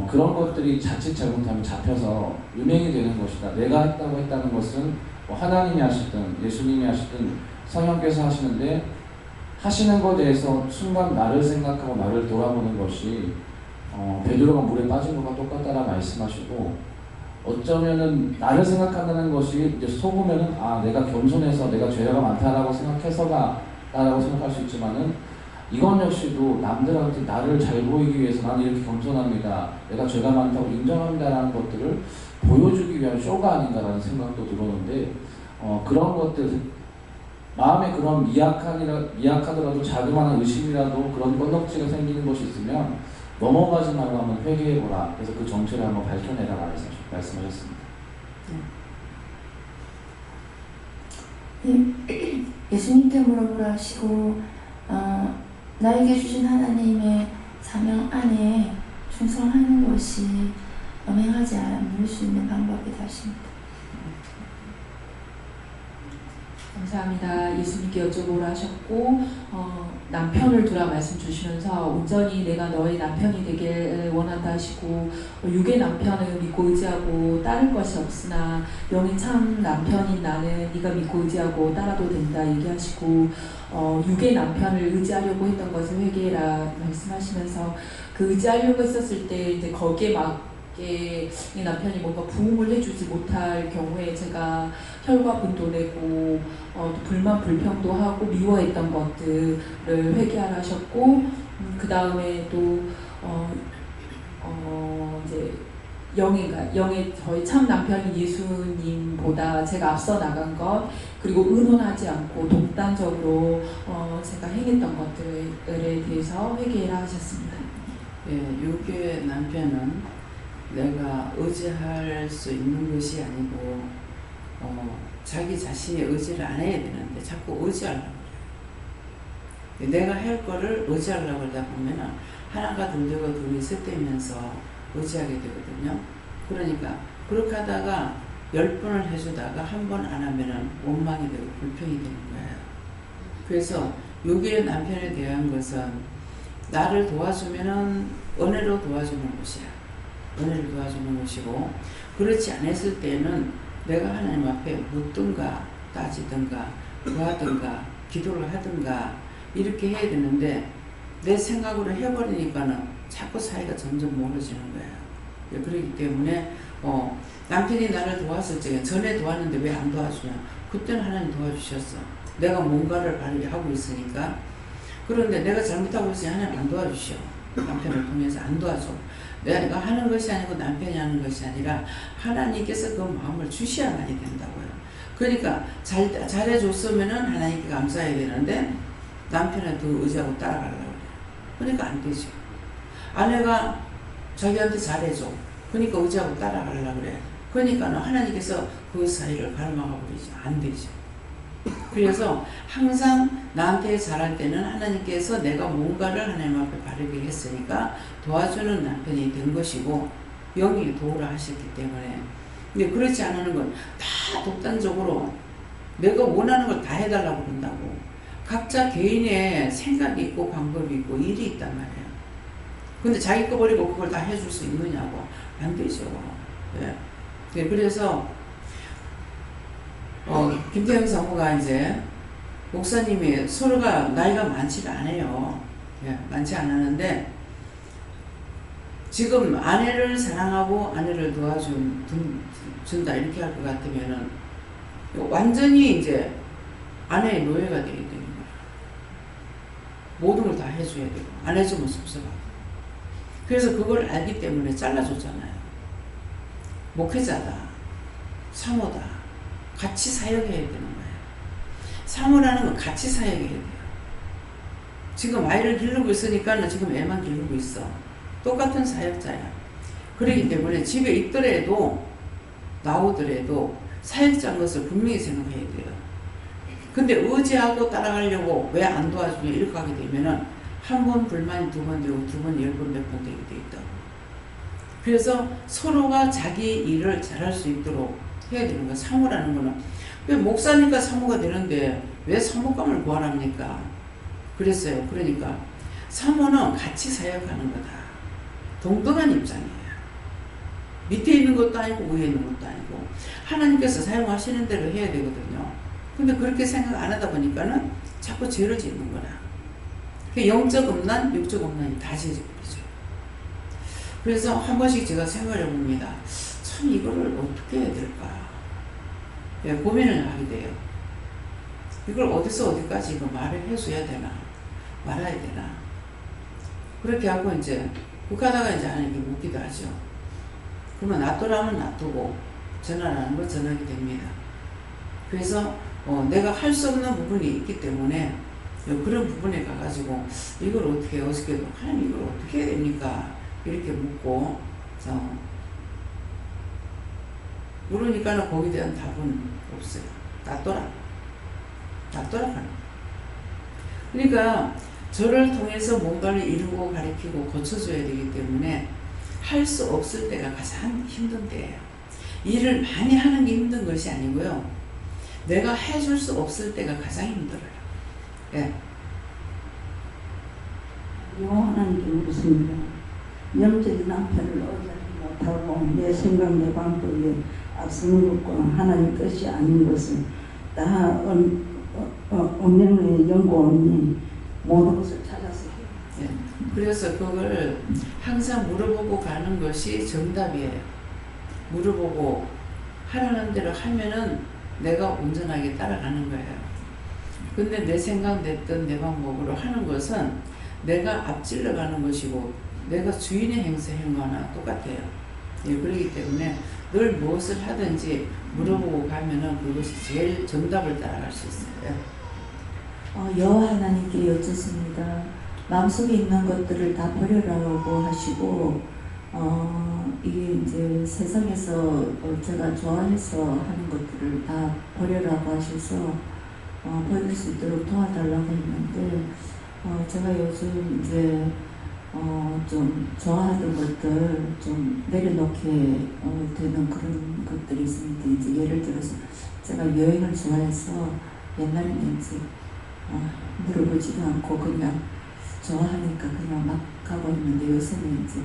그런 것들이 자칫 잘못하면 잡혀서 유명이 되는 것이다. 내가 했다고 했다는 것은 하나님이 하시든 예수님이 하시든 성령께서 하시는데 하시는 것에 대해서 순간 나를 생각하고 나를 돌아보는 것이 베드로가 물에 빠진 것과 똑같다라 말씀하시고 어쩌면은 나를 생각한다는 것이 이제 속으면은 내가 겸손해서 내가 죄가 많다라고 생각해서가 라고 생각할 수 있지만은 이건 역시도 남들한테 나를 잘 보이기 위해서 나는 이렇게 겸손합니다. 내가 죄가 많다고 인정합니다라는 것들을 보여주기 위한 쇼가 아닌가라는 생각도 들었는데 그런 것들 마음에 그런 미약하더라도 자그마한 의심이라도 그런 건덕지가 생기는 것이 있으면 넘어가지 말고 한번 회개해보라. 그래서 그 정체를 한번 밝혀내라 말씀하셨습니다. 예수님께 물어보라 하시고 나에게 주신 하나님의 사명 안에 충성하는 것이 엄행하지 않을 수 있는 방법이다 하십니다. 감사합니다. 예수님께 여쭤보라 하셨고 남편을 두라 말씀 주시면서 온전히 내가 너의 남편이 되길 원한다 하시고 육의 남편은 믿고 의지하고 따를 것이 없으나 영이 참 남편인 나는 네가 믿고 의지하고 따라도 된다 얘기하시고 육의 남편을 의지하려고 했던 것을 회개해라 말씀하시면서 그 의지하려고 했었을 때 이제 거기에 이 남편이 뭔가 부응을 해주지 못할 경우에 제가 혈과 분도 내고 또 불만 불평도 하고 미워했던 것들을 회개하라 하셨고 그 다음에 또 이제 영의 저희 참 남편인 예수님보다 제가 앞서 나간 것 그리고 의논하지 않고 독단적으로 제가 행했던 것들에 대해서 회개하라 하셨습니다. 육의 남편은 내가 의지할 수 있는 것이 아니고 자기 자신이 의지를 안 해야 되는데 자꾸 의지하려고 그래요. 내가 할 거를 의지하려고 하다 보면 하나가 둘되고 둘이 셋되면서 의지하게 되거든요. 그러니까 그렇게 하다가 10번을 해주다가 한 번 안 하면 원망이 되고 불평이 되는 거예요. 그래서 육의 남편에 대한 것은 나를 도와주면 은혜로 도와주는 것이야. 은혜를 도와주는 것이고 그렇지 않았을 때는 내가 하나님 앞에 묻든가 따지든가 구하든가 기도를 하든가 이렇게 해야 되는데 내 생각으로 해버리니까는 자꾸 사이가 점점 멀어지는 거예요. 그렇기 때문에 남편이 나를 도왔을 적에 전에 도왔는데 왜 안 도와주냐 그때는 하나님 도와주셨어. 내가 뭔가를 하고 있으니까. 그런데 내가 잘못하고 있으니 하나님 안 도와주셔. 남편을 통해서 안 도와줘. 내가 하는 것이 아니고 남편이 하는 것이 아니라 하나님께서 그 마음을 주셔야만이 된다고요. 그러니까 잘해줬으면 하나님께 감사해야 되는데 남편을 더 의지하고 따라가려고 그래요. 그러니까 안 되죠. 아내가 자기한테 잘해줘. 그러니까 의지하고 따라가려고 그래. 그러니까 하나님께서 그 사이를 가로막아 버리죠. 안 되죠. 그래서 항상 나한테 잘할 때는 하나님께서 내가 뭔가를 하나님 앞에 바르게 했으니까 도와주는 남편이 된 것이고 영이 도우라 하셨기 때문에. 근데 그렇지 않은 건 다 독단적으로 내가 원하는 걸 다 해달라고 그런다고. 각자 개인의 생각이 있고 방법이 있고 일이 있단 말이에요. 근데 자기 거 버리고 그걸 다 해줄 수 있느냐고. 안 되죠. 네. 그래서 김태형 사모가 이제 목사님이 서로가 나이가 많지가 않아요. 많지 않았는데 지금 아내를 사랑하고 아내를 도와준다 이렇게 할 것 같으면은 완전히 이제 아내의 노예가 되게 되는 거예요. 모든 걸 다 해줘야 되고 안 해주면 섭섭하고. 그래서 그걸 알기 때문에 잘라줬잖아요. 목회자다, 사모다, 같이 사역해야 되는 거예요. 사모라는 건 같이 사역해야 돼요. 지금 아이를 기르고 있으니까 지금 애만 기르고 있어. 똑같은 사역자야. 그렇기 때문에 집에 있더라도 나오더라도 사역자인 것을 분명히 생각해야 돼요. 근데 의지하고 따라가려고 왜 안 도와주냐 이렇게 하게 되면은 한 번 불만이 두 번 되고 두 번, 10번, 몇 번 되게 돼 있다고. 그래서 서로가 자기 일을 잘할 수 있도록 해야 되는 거야. 사모라는 거는. 왜 목사니까 사모가 되는데 왜 사모감을 구하랍니까? 그랬어요. 그러니까 사모는 같이 사역하는 거다. 동등한 입장이에요. 밑에 있는 것도 아니고 위에 있는 것도 아니고 하나님께서 사용하시는 대로 해야 되거든요. 근데 그렇게 생각 안 하다 보니까는 자꾸 죄를 짓는 거라. 영적 음란, 육적 음란이 다 죄짓거리죠. 그래서 한 번씩 제가 생각을 해봅니다. 참 이거를 어떻게 해야 될까? 예, 고민을 하게 돼요. 이걸 어디서 어디까지 이거 말을 해줘야 되나? 말아야 되나? 그렇게 하고 이제 그러다가 이제 하나님께 묻기도 하죠. 그러면 놔두라면 놔두고 전하라는 걸 전하게 됩니다. 그래서 내가 할 수 없는 부분이 있기 때문에 그런 부분에 가가지고 이걸 어떻게 해요? 어떻게 해요? 하나님 이걸 어떻게 해야 됩니까? 이렇게 묻고 물으니까는 거기에 대한 답은 없어요. 놔둬라. 놔둬라 하는. 그러니까 저를 통해서 뭔가를 이루고 가르치고 고쳐줘야 되기 때문에 할 수 없을 때가 가장 힘든 때예요. 일을 많이 하는 게 힘든 것이 아니고요. 내가 해줄 수 없을 때가 가장 힘들어요. 예. 하나님께 묻습니다. 영적인 남편을 얻지 못하고 내 생각 내 방법에 앞서는 것과 하나님 뜻이 아닌 것을 다 운명의 연구원이 모든 것을 찾아서 해요. 예. 그래서 그걸 항상 물어보고 가는 것이 정답이에요. 물어보고 하라는 대로 하면은 내가 온전하게 따라가는 거예요. 근데 내 생각 냈던 내 방법으로 하는 것은 내가 앞질러 가는 것이고 내가 주인의 행세행거나 똑같아요. 예, 그렇기 때문에 늘 무엇을 하든지 물어보고 가면은 그것이 제일 정답을 따라갈 수 있어요. 여호와 하나님께 여쭙습니다. 마음속에 있는 것들을 다 버려라고 하시고 이게 이제 세상에서 제가 좋아해서 하는 것들을 다 버려라고 하셔서 버릴 수 있도록 도와달라고 했는데 제가 요즘 이제 좀 좋아하던 것들 좀 내려놓게 되는 그런 것들이 있습니다. 이제 예를 들어서 제가 여행을 좋아해서 옛날에는 이제 물어보지도 않고 그냥 좋아하니까 그냥 막 가고 있는데 요새는 이제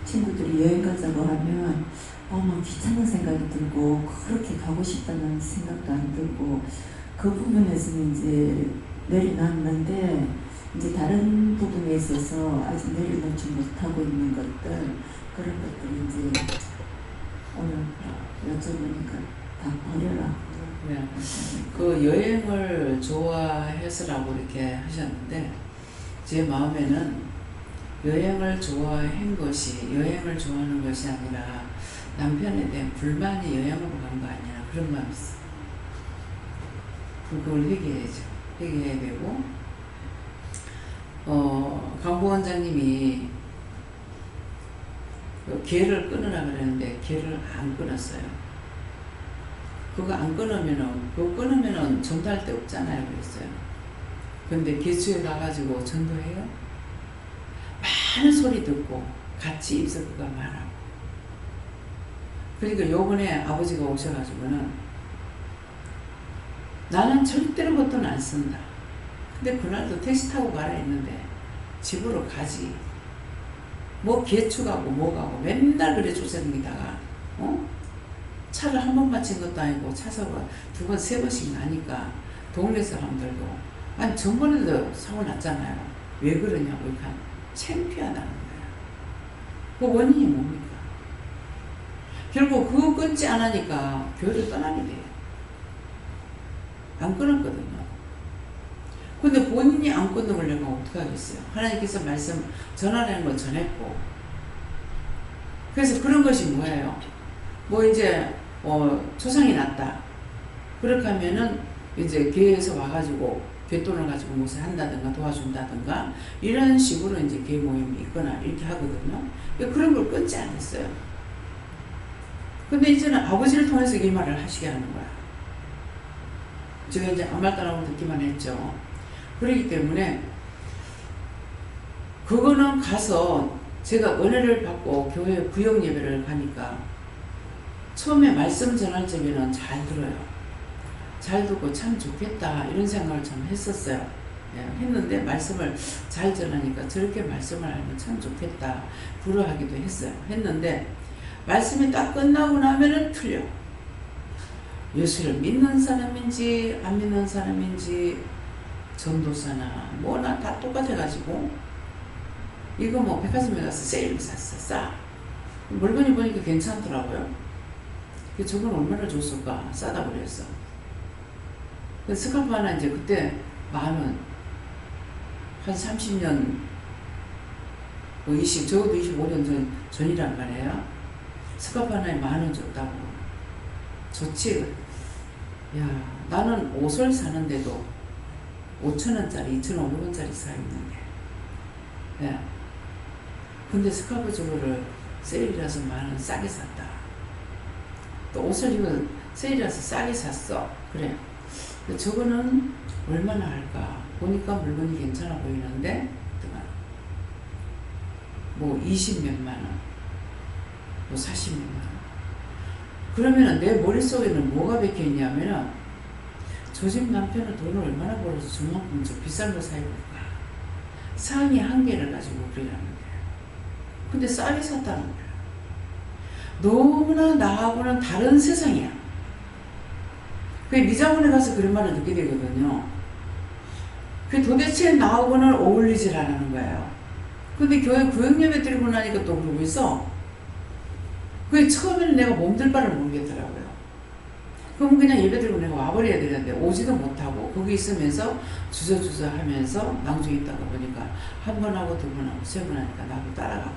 친구들이 여행 가자고 하면 막 귀찮은 생각이 들고 그렇게 가고 싶다는 생각도 안 들고 그 부분에서는 이제 내려놨는데 이제 다른 부분에 있어서 아직 내려놓지 못하고 있는 것들 그런 것들이 이제 오늘 여쭤보니까 다 버려라. 네. 그 여행을 좋아해서라고 이렇게 하셨는데 제 마음에는 여행을 좋아한 것이 여행을 좋아하는 것이 아니라 남편에 대한 불만이 여행으로 간 거 아니야 그런 마음이 있어. 그걸 회개해야죠. 회개해야 되고 강보 원장님이 개를 끊으라 그랬는데 개를 안 끊었어요. 그거 안 끊으면은 전도할 데 없잖아요 그랬어요. 근데 개수에 가가지고 전도해요. 많은 소리 듣고 같이 입석가 말하고. 그러니까 요번에 아버지가 오셔가지고는 나는 절대로 버튼 안 쓴다. 근데 그날도 택시 타고 가라 했는데 집으로 가지. 뭐 개축하고 뭐 가고 맨날 그래 쫓아다니다가 차를 한 번 맞힌 것도 아니고 차 사고가 두 번, 세 번씩 나니까 동네 사람들도 아니 전번에도 사고 났잖아요. 왜 그러냐고 이렇게 창피하다는 거야. 그 원인이 뭡니까? 결국 그거 끊지 않으니까 교회를 떠나게 돼요. 안 끊었거든요. 근데 본인이 안 끊는 걸 내가 어떻게 하겠어요? 하나님께서 말씀 전하라는 건 전했고 그래서 그런 것이 뭐예요? 뭐 이제 초상이 났다. 그렇게 하면은 이제 교회에서 와가지고 뱃돈을 가지고 무엇을 한다든가 도와준다든가 이런 식으로 이제 교회 모임이 있거나 이렇게 하거든요. 그런 걸 끊지 않았어요. 근데 이제는 아버지를 통해서 이 말을 하시게 하는 거야. 제가 이제 아무 말도 안 하고 듣기만 했죠. 그렇기 때문에 그거는 가서 제가 은혜를 받고 교회 구역 예배를 가니까 처음에 말씀 전할 적에는 잘 들어요. 잘 듣고 참 좋겠다 이런 생각을 좀 했었어요. 했는데 말씀을 잘 전하니까 저렇게 말씀을 알면 참 좋겠다 부러워하기도 했어요. 했는데 말씀이 딱 끝나고 나면은 틀려. 예수를 믿는 사람인지 안 믿는 사람인지 전도사나 뭐나 다 똑같아가지고 이거 뭐 백화점에 가서 세일을 샀어. 싸. 물건이 보니까 괜찮더라고요. 저건 얼마나 줬을까? 싸다 그랬어. 스카프 하나 이제 그때 10,000원. 한 30년, 적어도 25년 전이란 말이에요. 스카프 하나에 10,000원 줬다고. 좋지. 야, 나는 옷을 사는데도 5,000원짜리, 2,500원짜리 사 입는데. 예. 근데 스카프 저거를 세일이라서 10,000원 싸게 샀다. 또 옷을 이거 세일이라서 싸게 샀어. 그래. 근데 저거는 얼마나 할까? 보니까 물건이 괜찮아 보이는데, 뭐 20몇만 원, 뭐 40몇만 원. 그러면은 내 머릿속에는 뭐가 박혀 있냐면은 저 집 남편은 돈을 얼마나 벌어서 저만큼 저 비싼 거 사입을까? 상의 한 개를 가지고 그러라는 거예요. 근데 싸게 샀다는 거예요. 너무나 나하고는 다른 세상이야. 그 미장원에 가서 그런 말을 듣게 되거든요. 그 도대체 나하고는 어울리질 않는 거예요. 근데 교회 구역예배 드리고 나니까 또 그러고 있어. 그게 처음에는 내가 몸둘 바를 모르겠더라고요. 그럼 그냥 예배 드리고 내가 와버려야 되는데 오지도 못하고 거기 있으면서 주저주저 하면서 낭중에 있다가 보니까 한 번 하고 두 번 하고 세 번 하니까 나도 따라가고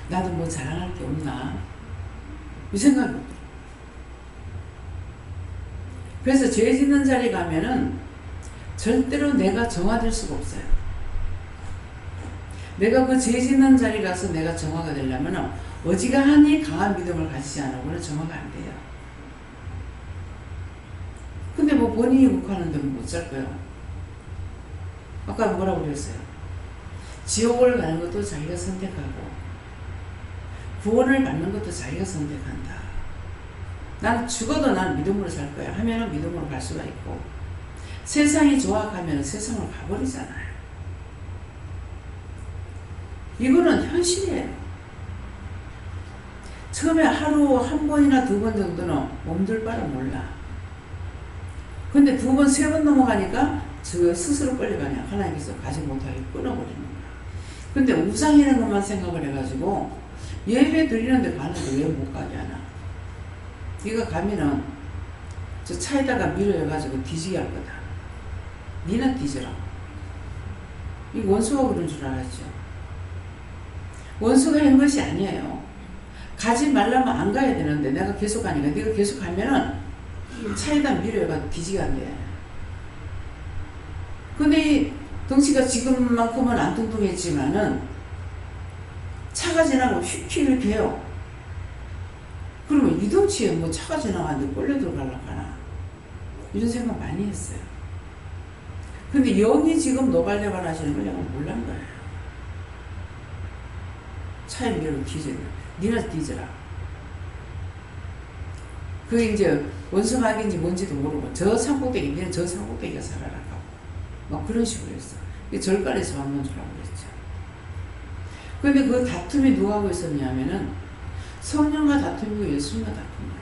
나도 뭐 자랑할 게 없나 이 생각이 들어요. 그래서 죄 짓는 자리 가면은 절대로 내가 정화될 수가 없어요. 내가 그 죄 짓는 자리 가서 내가 정화가 되려면 어지간히 강한 믿음을 가지지 않으고는 정화가 안 돼요. 근데 뭐 본인이 욕하는데 못 살 거예요. 아까 뭐라고 그랬어요? 지옥을 가는 것도 자기가 선택하고 구원을 받는 것도 자기가 선택한다. 난 죽어도 난 믿음으로 살 거야 하면은 믿음으로 갈 수가 있고 세상이 좋아하면 세상을 가버리잖아요. 이거는 현실이에요. 처음에 하루 한 번이나 두 번 정도는 몸둘 바를 몰라. 근데 두 번, 세 번 넘어가니까 저 스스로 끌려가냐. 하나님께서 가지 못하게 끊어버리는 거야. 근데 우상이라는 것만 생각을 해가지고 예배 드리는데 가는데 왜 못 가냐나. 네가 가면은 저 차에다가 밀어여가지고 뒤지게 할 거다. 니는 뒤져라. 이 원수가 그런 줄 알았죠. 원수가 한 것이 아니에요. 가지 말라면 안 가야 되는데 내가 계속 가니까 네가 계속 가면은 차에다 밀어여가지고 뒤지게 한대. 근데 이 덩치가 지금만큼은 안 뚱뚱했지만은 차가 지나고 휙휙 이렇게 해요. 그러면 이 덩치에 뭐 차가 지나가는데 끌려 들어가려고 하나. 이런 생각 많이 했어요. 근데 영이 지금 노발대발 하시는 걸 내가 몰란 거예요. 차에 밀어 뒤져라. 니나 뒤져라. 그게 이제 원수막인지 뭔지도 모르고 저 산꼭대기 니는 저 산꼭대기가 살아라고 막 그런 식으로 했어. 절간에서 만난 줄 알고 그랬죠. 근데 그 다툼이 누가 하고 있었냐면은 성령과 다툼이고 예수님과 다툼이에요.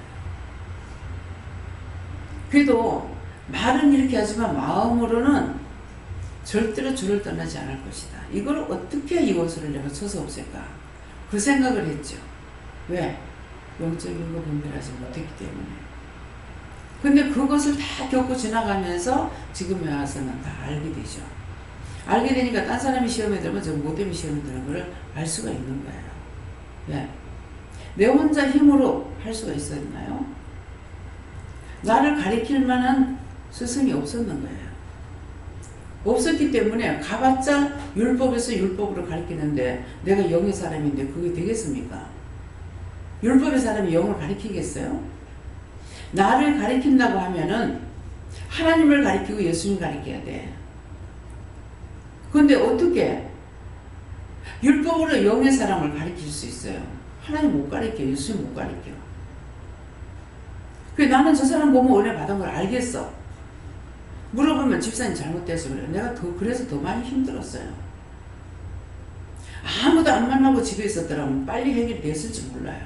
그래도 말은 이렇게 하지만 마음으로는 절대로 주를 떠나지 않을 것이다. 이걸 어떻게 이 원수를 내가 쳐서 없앨까? 그 생각을 했죠. 왜? 영적인 거 분별하지 못했기 때문에. 근데 그것을 다 겪고 지나가면서 지금에 와서는 다 알게 되죠. 알게 되니까 딴 사람이 시험에 들면 저 뭐 때문에 시험에 드는 걸 알 수가 있는 거예요. 예. 내 혼자 힘으로 할 수가 있었나요? 나를 가리킬 만한 스승이 없었는 거예요. 없었기 때문에 가봤자 율법에서 율법으로 가리키는데 내가 영의 사람인데 그게 되겠습니까? 율법의 사람이 영을 가리키겠어요? 나를 가리킨다고 하면은 하나님을 가리키고 예수님 가리켜야 돼. 근데 어떻게 율법으로 영의 사람을 가리킬 수 있어요? 하나님 못 가리켜, 예수님 못 가리켜. 그래, 나는 저 사람 보면 은혜 받은 걸 알겠어. 물어보면 집사님 잘못돼서 그래. 내가 그래서 더 많이 힘들었어요. 아무도 안 만나고 집에 있었더라면 빨리 해결됐을지 몰라요.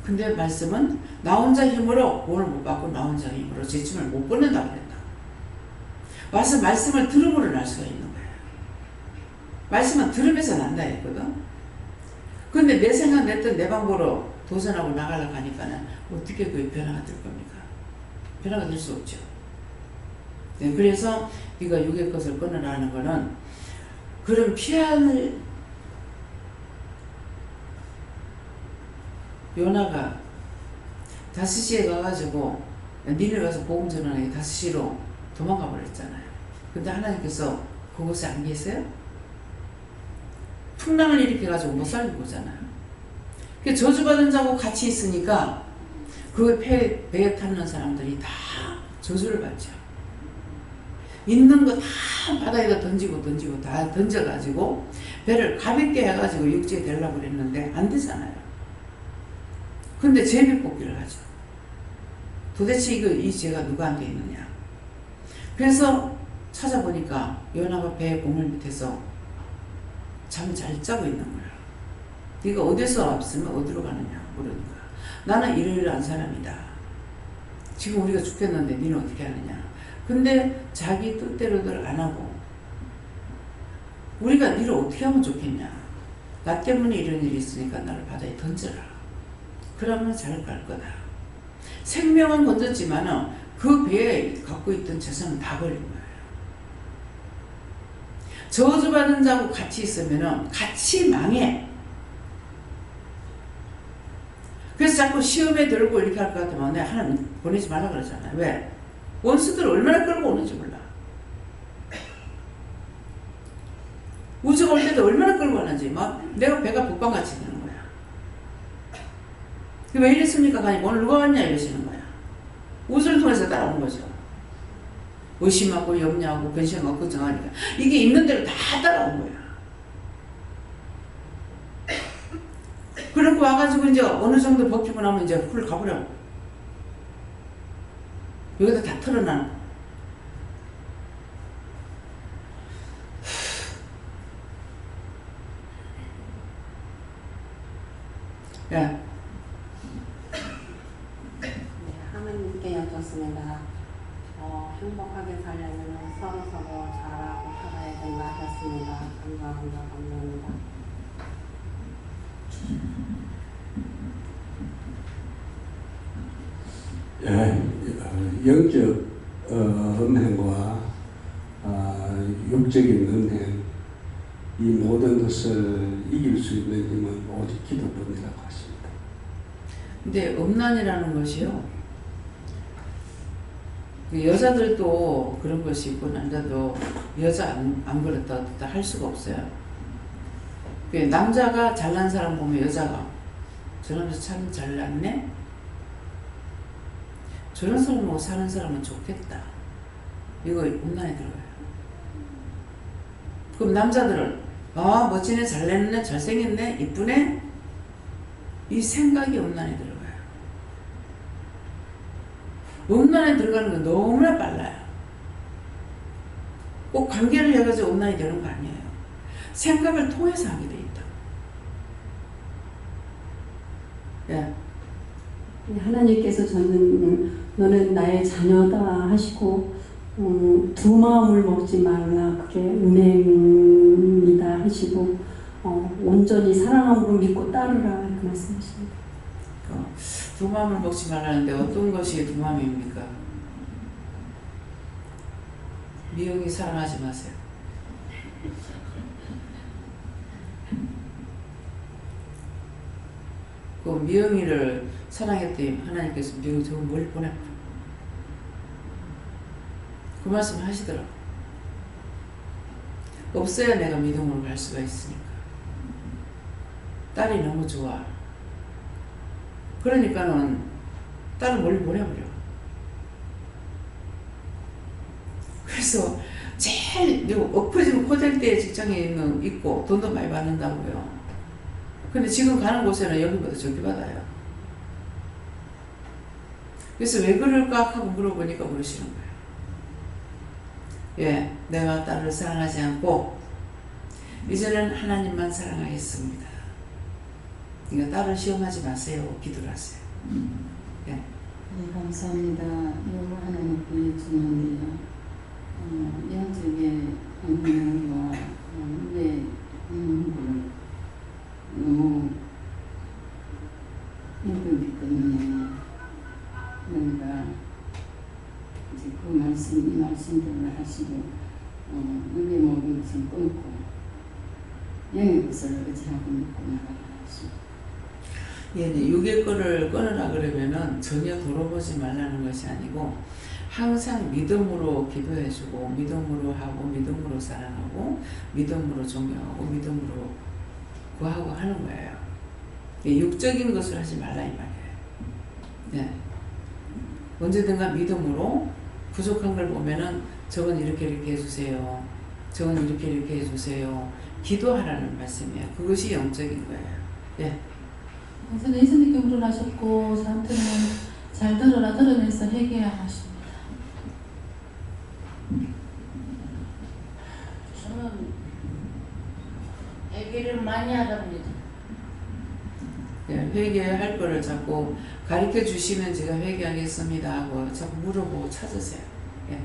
근데 말씀은 나 혼자 힘으로 오늘 못 받고 나 혼자 힘으로 제 짐을 못 보낸다고 그랬다. 와서 말씀을 들음으로 날 수가 있는 거예요. 말씀은 들으면서 난다 했거든. 근데 내 생각 냈던 내 방법으로 도전하고 나가려고 하니까는 어떻게 그게 변화가 될 겁니까? 변화가 될 수 없죠. 네, 그래서 네가 육의 것을 끊으라는 거는 그런 피할 요나가 5시에 가가지고 니네 가서 복음 전하는 게 5시로 도망가 버렸잖아요. 근데 하나님께서 그곳에 안 계세요? 풍랑을 일으켜가지고 못 살고 오잖아요. 저주받은 자하고 같이 있으니까 그 배에 타는 사람들이 다 저주를 받죠. 있는 거 다 바다에다 던지고 다 던져가지고 배를 가볍게 해가지고 육지에 되려고 그랬는데 안 되잖아요. 근데 제비뽑기를 하죠. 도대체 이 죄가 누구한테 있느냐. 그래서 찾아보니까 요나가 배 보물 밑에서 잠을 잘 자고 있는 거야. 네가 어디서 왔으면 어디로 가느냐 물으니까 나는 이러이러한 사람이다. 지금 우리가 죽겠는데 너는 어떻게 하느냐. 근데 자기 뜻대로들 안 하고 우리가 너를 어떻게 하면 좋겠냐. 나 때문에 이런 일이 있으니까 나를 바다에 던져라. 그러면 잘 갈 거다. 생명은 건졌지만 그 배에 갖고 있던 재산은 다 걸린 거예요. 저주받은 자하고 같이 있으면 같이 망해. 그래서 자꾸 시험에 들고 이렇게 할 것 같으면 내가 하나님 보내지 말라 그러잖아요. 왜? 원수들 얼마나 끌고 오는지 몰라. 우주가 올 때도 얼마나 끌고 오는지 막 내가 배가 북방같이 되는 거야. 왜 이랬습니까? 아니 오늘 누가 왔냐 이러시는 거야. 우주를 통해서 따라온 거죠. 의심하고 염려하고 근심하고 걱정하니까 이게 있는 대로 다 따라온 거야. 그렇고 와가지고 이제 어느 정도 벗기고 나면 이제 훌 가버려. 여기다 다 털어놔. 야. 하나님께 여쭙습니다. 행복하게 살려면 서로 잘하고 살아야 된다 하셨습니다. 감사합니다. 영적 음행과 육적인 음행 이 모든 것을 이길 수 있는 힘은 오직 기도뿐이라고 하십니다. 근데 음란이라는 것이요. 여자들도 그런 것이 있고 남자도 여자 안 그렇다 할 수가 없어요. 남자가 잘난 사람 보면 여자가 저 남자 참 잘났네? 저런 사람하고 사는 사람은 좋겠다. 이거 음란에 들어가요. 그럼 남자들은 멋지네, 잘냈네, 잘생겼네, 이쁘네? 이 생각이 음란에 들어가요. 음란에 들어가는 건 너무나 빨라요. 꼭 관계를 해가지고 음란이 되는 거 아니에요. 생각을 통해서 하게 돼 있다. 예. 하나님께서 너는 나의 자녀다 하시고 두 마음을 먹지 말라 그게 은혜입니다 하시고 온전히 사랑함으로 믿고 따르라 이렇게 말씀하십니다. 두 마음을 먹지 말라는데 어떤 것이 두 마음입니까? 미용이 사랑하지 마세요. 미영이를 사랑했더니 하나님께서 미영이 저 멀리 보내버려. 그 말씀 하시더라고. 없어야 내가 믿음으로 갈 수가 있으니까. 딸이 너무 좋아. 그러니까는 딸을 멀리 보내버려. 그래서 제일 엎어진 호텔대에 직장에 있고 돈도 많이 받는다고요. 근데 지금 가는 곳에는 여기보다 저기 받아요. 그래서 왜 그럴까 하고 물어보니까 그러시는 거예요. 예, 내가 딸을 사랑하지 않고 이제는 하나님만 사랑하겠습니다. 그러니까 딸을 시험하지 마세요. 기도를 하세요. 예. 네, 감사합니다. 너무 하나님 보여주는데요. 영적의 은혜와 내 인물을 너무 힘들기 때문에 우리가 이제 그 말씀, 이 말씀들을 하시고 눈에 모든 것을 끊고 영의 것을 의지하고 믿고 나가라 하십니다. 예, 육의 거를 끊으라 그러면은 전혀 돌아보지 말라는 것이 아니고 항상 믿음으로 기도해주고 믿음으로 하고 믿음으로 사랑하고 믿음으로 존경하고 믿음으로 구하고 하는 거예요. 예, 육적인 것을 하지 말라 이 말이에요. 네. 언제든가 믿음으로 부족한 걸 보면은 저건 이렇게 해주세요. 저건 이렇게 해주세요. 기도하라는 말씀이에요. 그것이 영적인 거예요. 예. 선생님 예수님께 물어나셨고 저한테는 잘 들어라 들으면서 회개해야 하십니다. 저는 회개를 많이 하랍니다. 예, 회개할 거를 자꾸 가르쳐 주시면 제가 회개하겠습니다 하고 자꾸 물어보고 찾으세요. 예.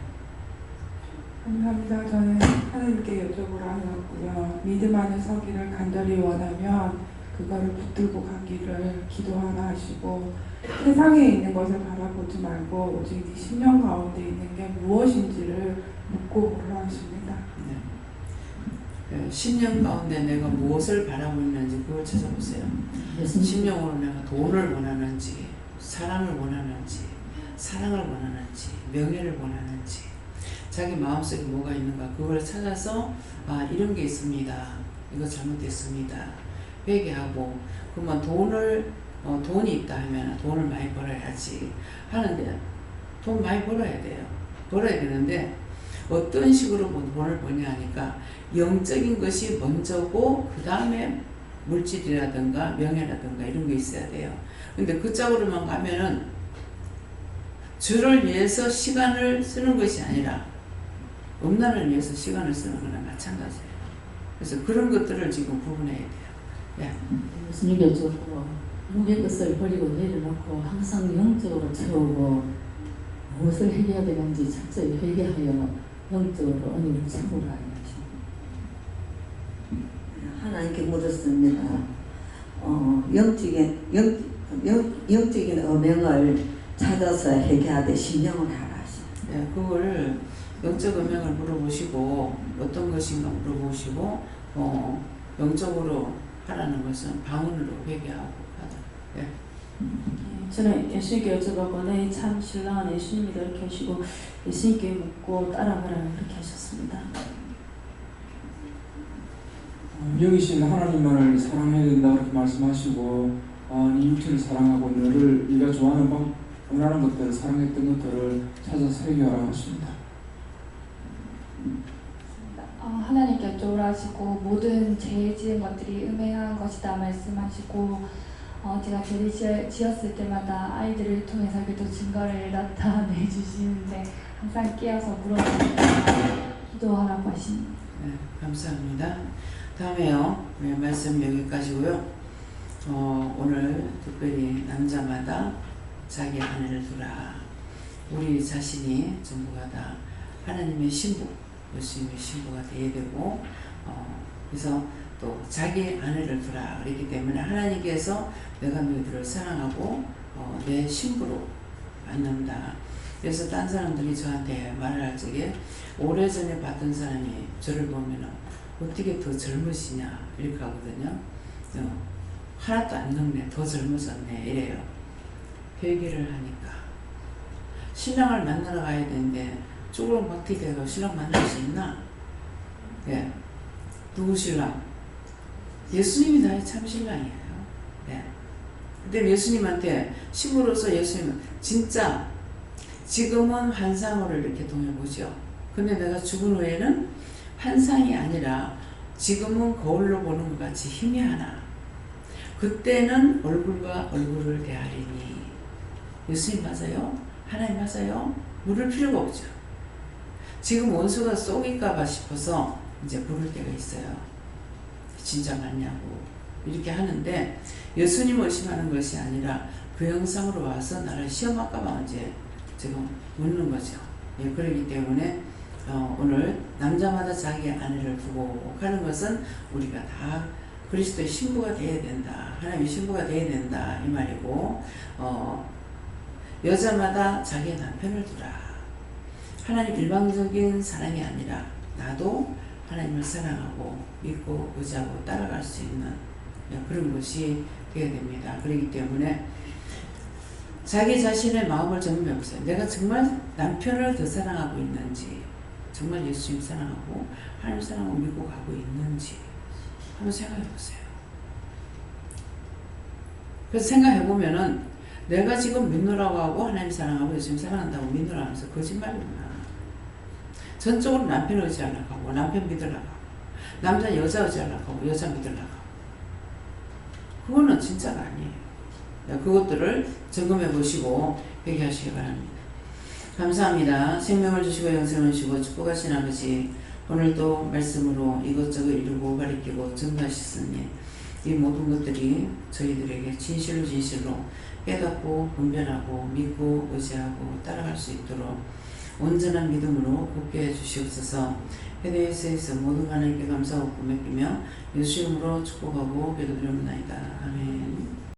감사합니다. 저는 하나님께 여쭤보라 하였고요. 믿음 안에 서기를 간절히 원하면 그거를 붙들고 가기를 기도하라 하시고 세상에 있는 것을 바라보지 말고 오직 네 심령 가운데 있는 게 무엇인지를 묻고 보라 하십니다. 네. 10년 가운데 내가 무엇을 바라고 있는지 그걸 찾아보세요. 10년으로 내가 돈을 원하는지 사랑을 원하는지 사랑을 원하는지 명예를 원하는지 자기 마음속에 뭐가 있는가 그걸 찾아서 아 이런 게 있습니다. 이거 잘못됐습니다. 회개하고 그러면 돈이 있다 하면 돈을 많이 벌어야지 하는데 돈 많이 벌어야 돼요. 벌어야 되는데 어떤 식으로 돈을 버냐 하니까 영적인 것이 먼저고 그 다음에 물질이라든가 명예라든가 이런 게 있어야 돼요. 근데 그 짝으로만 가면은 주를 위해서 시간을 쓰는 것이 아니라 음란을 위해서 시간을 쓰는 거나 마찬가지예요. 그래서 그런 것들을 지금 구분해야 돼요. 예. 무슨 여쭤보고 육의 것을 버리고 내려놓고 항상 영적으로 채우고 무엇을 해야 되는지 철저히 회개하여 영적으로 언니를 채우라 하나님께 물었습니다. 영적인 어명을 찾아서 회개하되 심령을 하라 하십니다. 네, 그걸 영적 어명을 물어보시고 어떤 것인가 물어보시고 영적으로 하라는 것은 방언으로 회개하고 하다. 네. 저는 예수님께 여쭤봤거니 참 신랑은 예수님이다 이렇게 하시고 예수님께 묻고 따라가라는 그렇게 하셨습니다. 영이신 하나님만을 사랑해야 된다 그렇게 말씀하시고 네 육체를 사랑하고 너를 네가 좋아하는 원하는 것들을 사랑했던 것들을 찾아서 회개하라 하십니다. 하나님께 여쭤보라 하시고 모든 죄 지은 것들이 음행한 것이다 말씀하시고 제가 죄를 지었을 때마다 아이들을 통해서 그래도 증거를 나타내 주시는데 항상 깨어서 물어보니까 기도하라고 하십니다. 네, 감사합니다. 다음에요. 네, 말씀 여기까지고요. 오늘 특별히 남자마다 자기 아내를 두라. 우리 자신이 전부가 다 하나님의 신부, 예수님의 신부가 되어야 되고 그래서 또 자기 아내를 두라 그랬기 때문에 하나님께서 내가 너희들을 사랑하고 내 신부로 만든다. 그래서 딴 사람들이 저한테 말을 할 적에 오래전에 봤던 사람이 저를 보면 어떻게 더 젊으시냐 이렇게 하거든요. 하나도 안 늙네. 더 젊어졌네. 이래요. 회개를 하니까. 신랑을 만나러 가야 되는데 쪼그럼 어떻게 돼서 신랑 만날 수 있나? 예. 누구 신랑? 예수님이 나의 참 신랑이에요. 예. 근데 예수님한테 신부로서 예수님은 진짜 지금은 환상으로 이렇게 동해보죠. 근데 내가 죽은 후에는 환상이 아니라 지금은 거울로 보는 것 같이 희미하나. 그때는 얼굴과 얼굴을 대하리니. 예수님 맞아요? 하나님 맞아요? 물을 필요가 없죠. 지금 원수가 쏘길까봐 싶어서 이제 부를 때가 있어요. 진짜 맞냐고 이렇게 하는데 예수님 의심하는 것이 아니라 그 형상으로 와서 나를 시험할까봐 이제 지금 묻는 거죠. 예, 그렇기 때문에 오늘 남자마다 자기 아내를 두고 하는 것은 우리가 다 그리스도의 신부가 되어야 된다. 하나님의 신부가 되어야 된다. 이 말이고 여자마다 자기의 남편을 두라. 하나님 일방적인 사랑이 아니라 나도 하나님을 사랑하고 믿고 의지하고 따라갈 수 있는 그런 것이 되어야 됩니다. 그렇기 때문에 자기 자신의 마음을 점검해 보세요. 내가 정말 남편을 더 사랑하고 있는지, 정말 예수님 사랑하고 하나님 사랑하고 믿고 가고 있는지 한번 생각해 보세요. 그래서 생각해 보면은 내가 지금 믿노라고 하고 하나님 사랑하고 예수님 사랑한다고 믿노라고 하면서 거짓말이구나. 전적으로 남편 의지하려고 하고 남편 믿으려고 하고 남자 여자 의지하려고 하고 여자 믿으려고 하고 그거는 진짜가 아니에요. 그것들을 점검해 보시고 회개하시기 바랍니다. 감사합니다. 생명을 주시고 영생을 주시고 축복하신 아버지, 오늘도 말씀으로 이것저것 이루고 가리키고 전도하셨으니 이 모든 것들이 저희들에게 진실로 깨닫고 분별하고 믿고 의지하고 따라갈 수 있도록 온전한 믿음으로 굳게 해주시옵소서. 회대에서 모든 하나님께 감사하고 맡기며 예수 이름으로 축복하고 기도드립니다. 아멘.